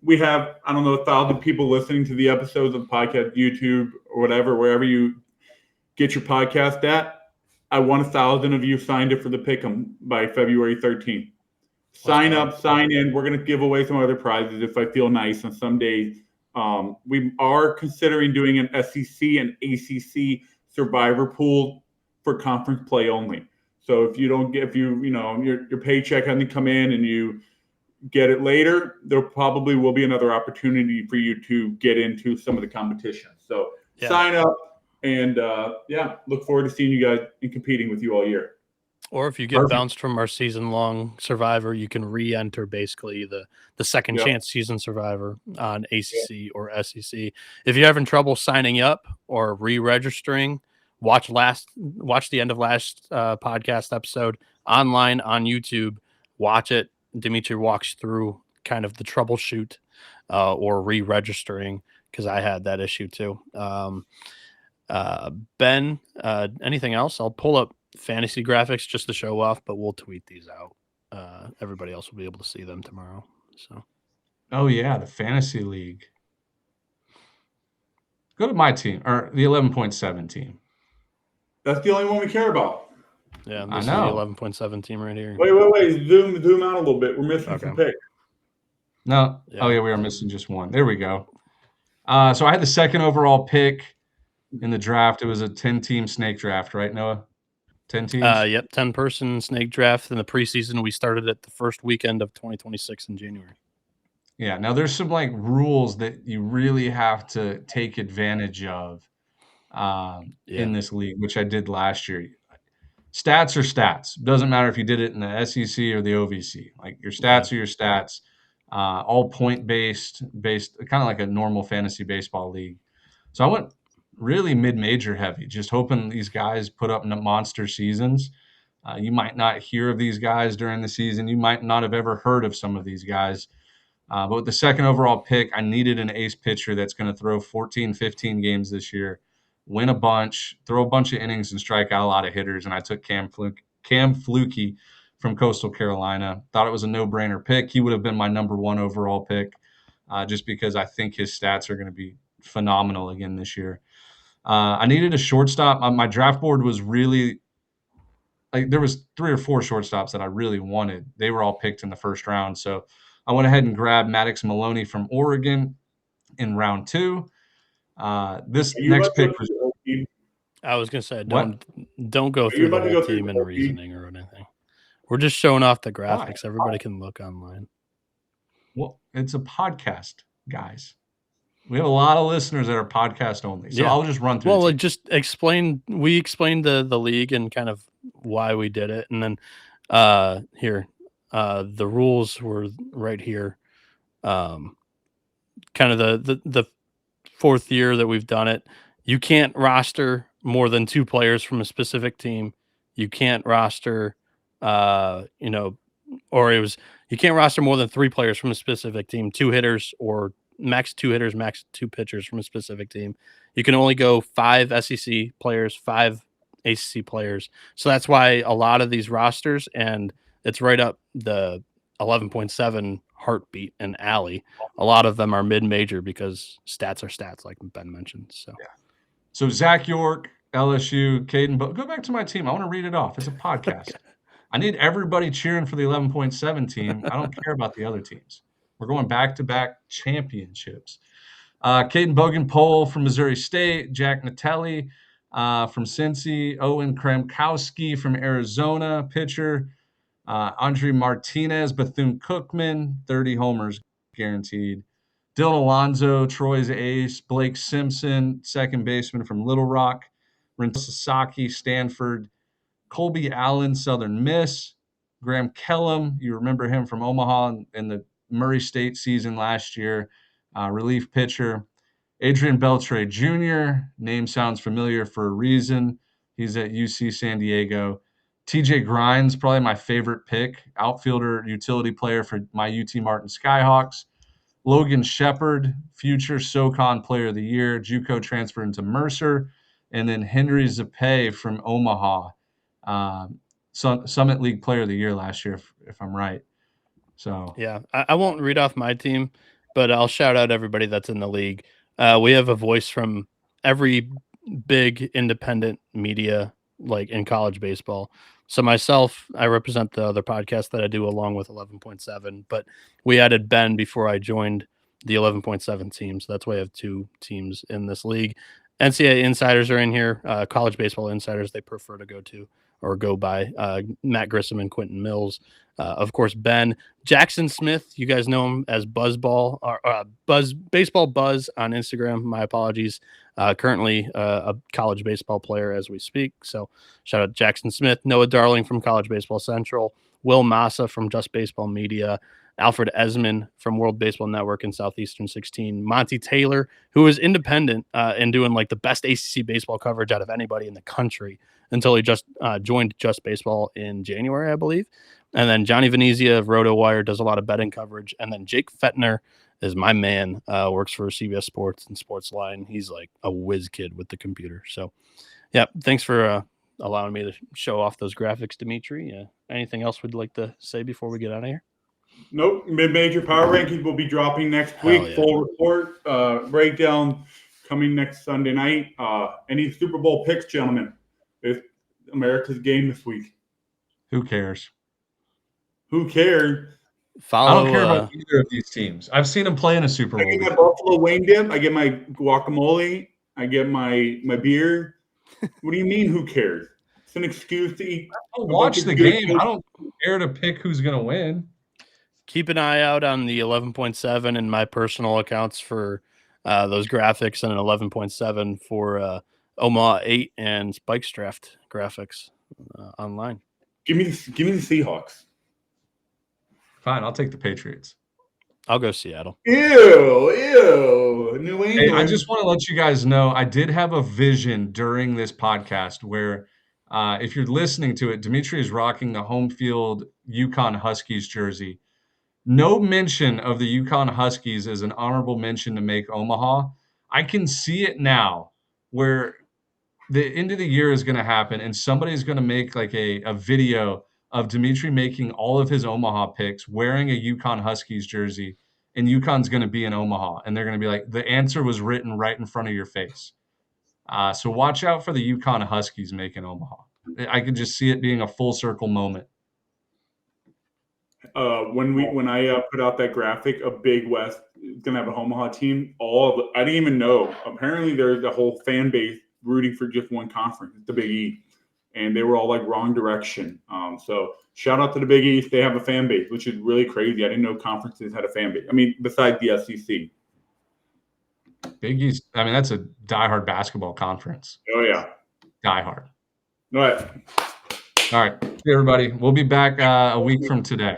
We have, 1,000 people listening to the episodes of the podcast, YouTube or whatever, wherever you get your podcast at. I want 1,000 of you signed up for the Pick'em by February 13th. Sign up, sign in. We're going to give away some other prizes if I feel nice on some days. We are considering doing an SEC and ACC survivor pool for conference play only. So if you don't get, if you know, your paycheck hasn't come in and you get it later, there probably will be another opportunity for you to get into some of the competition. So sign up and look forward to seeing you guys and competing with you all year. Or if you get bounced from our season-long Survivor, you can re-enter basically the second chance season Survivor on ACC or SEC. If you're having trouble signing up or re-registering, watch the end of last podcast episode online on YouTube. Watch it. Dimitri walks through kind of the troubleshoot or re-registering, because I had that issue too. Ben, anything else? I'll pull up fantasy graphics just to show off, but we'll tweet these out. Everybody else will be able to see them tomorrow. So, oh yeah, the fantasy league. Go to my team, or the 11.7 team. That's the only one we care about. Yeah, this is the 11.7 team right here. Wait. Zoom out a little bit. We're missing some picks. No. Yeah. Oh yeah, we are missing just one. There we go. So I had the second overall pick in the draft. It was a 10-team snake draft, right, Noah? 10 teams? Yep, 10-person snake draft in the preseason. We started at the first weekend of 2026 in January. Yeah, now there's some like rules that you really have to take advantage of in this league, which I did last year. Stats are stats. Doesn't matter if you did it in the SEC or the OVC. Like your stats are your stats. All point based, kind of like a normal fantasy baseball league. So I went really mid-major heavy, just hoping these guys put up monster seasons. You might not hear of these guys during the season. You might not have ever heard of some of these guys. But with the second overall pick, I needed an ace pitcher that's going to throw 14, 15 games this year, win a bunch, throw a bunch of innings, and strike out a lot of hitters. And I took Cam Fluke from Coastal Carolina. Thought it was a no-brainer pick. He would have been my number one overall pick just because I think his stats are going to be phenomenal again this year. I needed a shortstop. My draft board was really like there was 3 or 4 shortstops that I really wanted. They were all picked in the first round. So I went ahead and grabbed Maddox Maloney from Oregon in round 2. This next pick was. I was going to say, don't go through the whole team and reasoning or anything. We're just showing off the graphics. Everybody can look online. Well, it's a podcast, guys. We have a lot of listeners that are podcast only, so I'll just run through. Well, like just explain. We explained the league and kind of why we did it, and then here, the rules were right here. Kind of the 4th year that we've done it. You can't roster more than 2 players from a specific team. You can't roster, you can't roster more than 3 players from a specific team, 2 hitters or max 2 hitters, max 2 pitchers from a specific team. You can only go 5 SEC players, 5 ACC players. So that's why a lot of these rosters, and it's right up the 11.7 heartbeat and alley. A lot of them are mid-major because stats are stats, like Ben mentioned. So Zach York, LSU, Caden, but go back to my team. I want to read it off. It's a podcast. I need everybody cheering for the 11.7 team. I don't care about the other teams. We're going back-to-back championships. Caden Bogan-Pole from Missouri State, Jack Natelli from Cincy, Owen Kramkowski from Arizona, pitcher, Andre Martinez, Bethune-Cookman, 30 homers guaranteed. Dylan Alonso, Troy's ace, Blake Simpson, second baseman from Little Rock, Ren Sasaki, Stanford, Colby Allen, Southern Miss, Graham Kellum, you remember him from Omaha in the Murray State season last year, relief pitcher. Adrian Beltre Jr., name sounds familiar for a reason. He's at UC San Diego. TJ Grimes, probably my favorite pick, outfielder, utility player for my UT Martin Skyhawks. Logan Shepard, future SoCon Player of the Year, JUCO transfer into Mercer. And then Henry Zapay from Omaha, Summit League Player of the Year last year, if I'm right. So yeah, I won't read off my team, but I'll shout out everybody that's in the league. We have a voice from every big independent media, like in college baseball. So myself, I represent the other podcast that I do along with 11.7, but we added Ben before I joined the 11.7 teams. That's why I have 2 teams in this league. NCAA insiders are in here. College baseball insiders, they prefer to go by Matt Grissom and Quentin Mills. Of course, Ben Jackson Smith. You guys know him as Buzzball or Baseball Buzz on Instagram. My apologies. Currently a college baseball player as we speak. So shout out Jackson Smith, Noah Darling from College Baseball Central, Will Massa from Just Baseball Media, Alfred Esman from World Baseball Network and Southeastern 16, Monty Taylor, who is independent and doing like the best ACC baseball coverage out of anybody in the country until he just joined Just Baseball in January, I believe. And then Johnny Venezia of RotoWire does a lot of betting coverage. And then Jake Fettner is my man, works for CBS Sports and Sportsline. He's like a whiz kid with the computer. So, yeah, thanks for allowing me to show off those graphics, Dimitri. Anything else we'd like to say before we get out of here? Nope. Mid-major power rankings will be dropping next Hell week. yeah. Full report breakdown coming next Sunday night. Any Super Bowl picks, gentlemen? It's America's game this week. Who cares? Who cares? I don't care about either of these teams. I've seen them play in a Super Bowl. I get my Buffalo Wing dip. I get my guacamole. I get my beer. What do you mean? Who cares? It's an excuse to eat. I'll watch the game. I don't care to pick who's going to win. Keep an eye out on the 11.7 and my personal accounts for those graphics, and an 11.7 for Omaha 8 and Spike's draft graphics online. Give me the Seahawks. Fine, I'll take the Patriots. I'll go Seattle. Ew, New England. Hey, I just want to let you guys know I did have a vision during this podcast where if you're listening to it, Dimitri is rocking the home field UConn Huskies jersey. No mention of the UConn Huskies as an honorable mention to make Omaha. I can see it now where the end of the year is going to happen and somebody's going to make like a video of Dimitri making all of his Omaha picks wearing a UConn Huskies jersey, and UConn's going to be in Omaha, and they're going to be like, the answer was written right in front of your face. So watch out for the UConn Huskies making Omaha. I can just see it being a full circle moment. When I put out that graphic, a Big West is going to have a Omaha team. I didn't even know. Apparently, there's a whole fan base rooting for just one conference, the Big E. And they were all like wrong direction. So shout out to the Big East. They have a fan base, which is really crazy. I didn't know conferences had a fan base. I mean, besides the SEC. Big East, I mean, that's a diehard basketball conference. Oh, yeah. Diehard. All right. All right. Hey, everybody. We'll be back a week from today.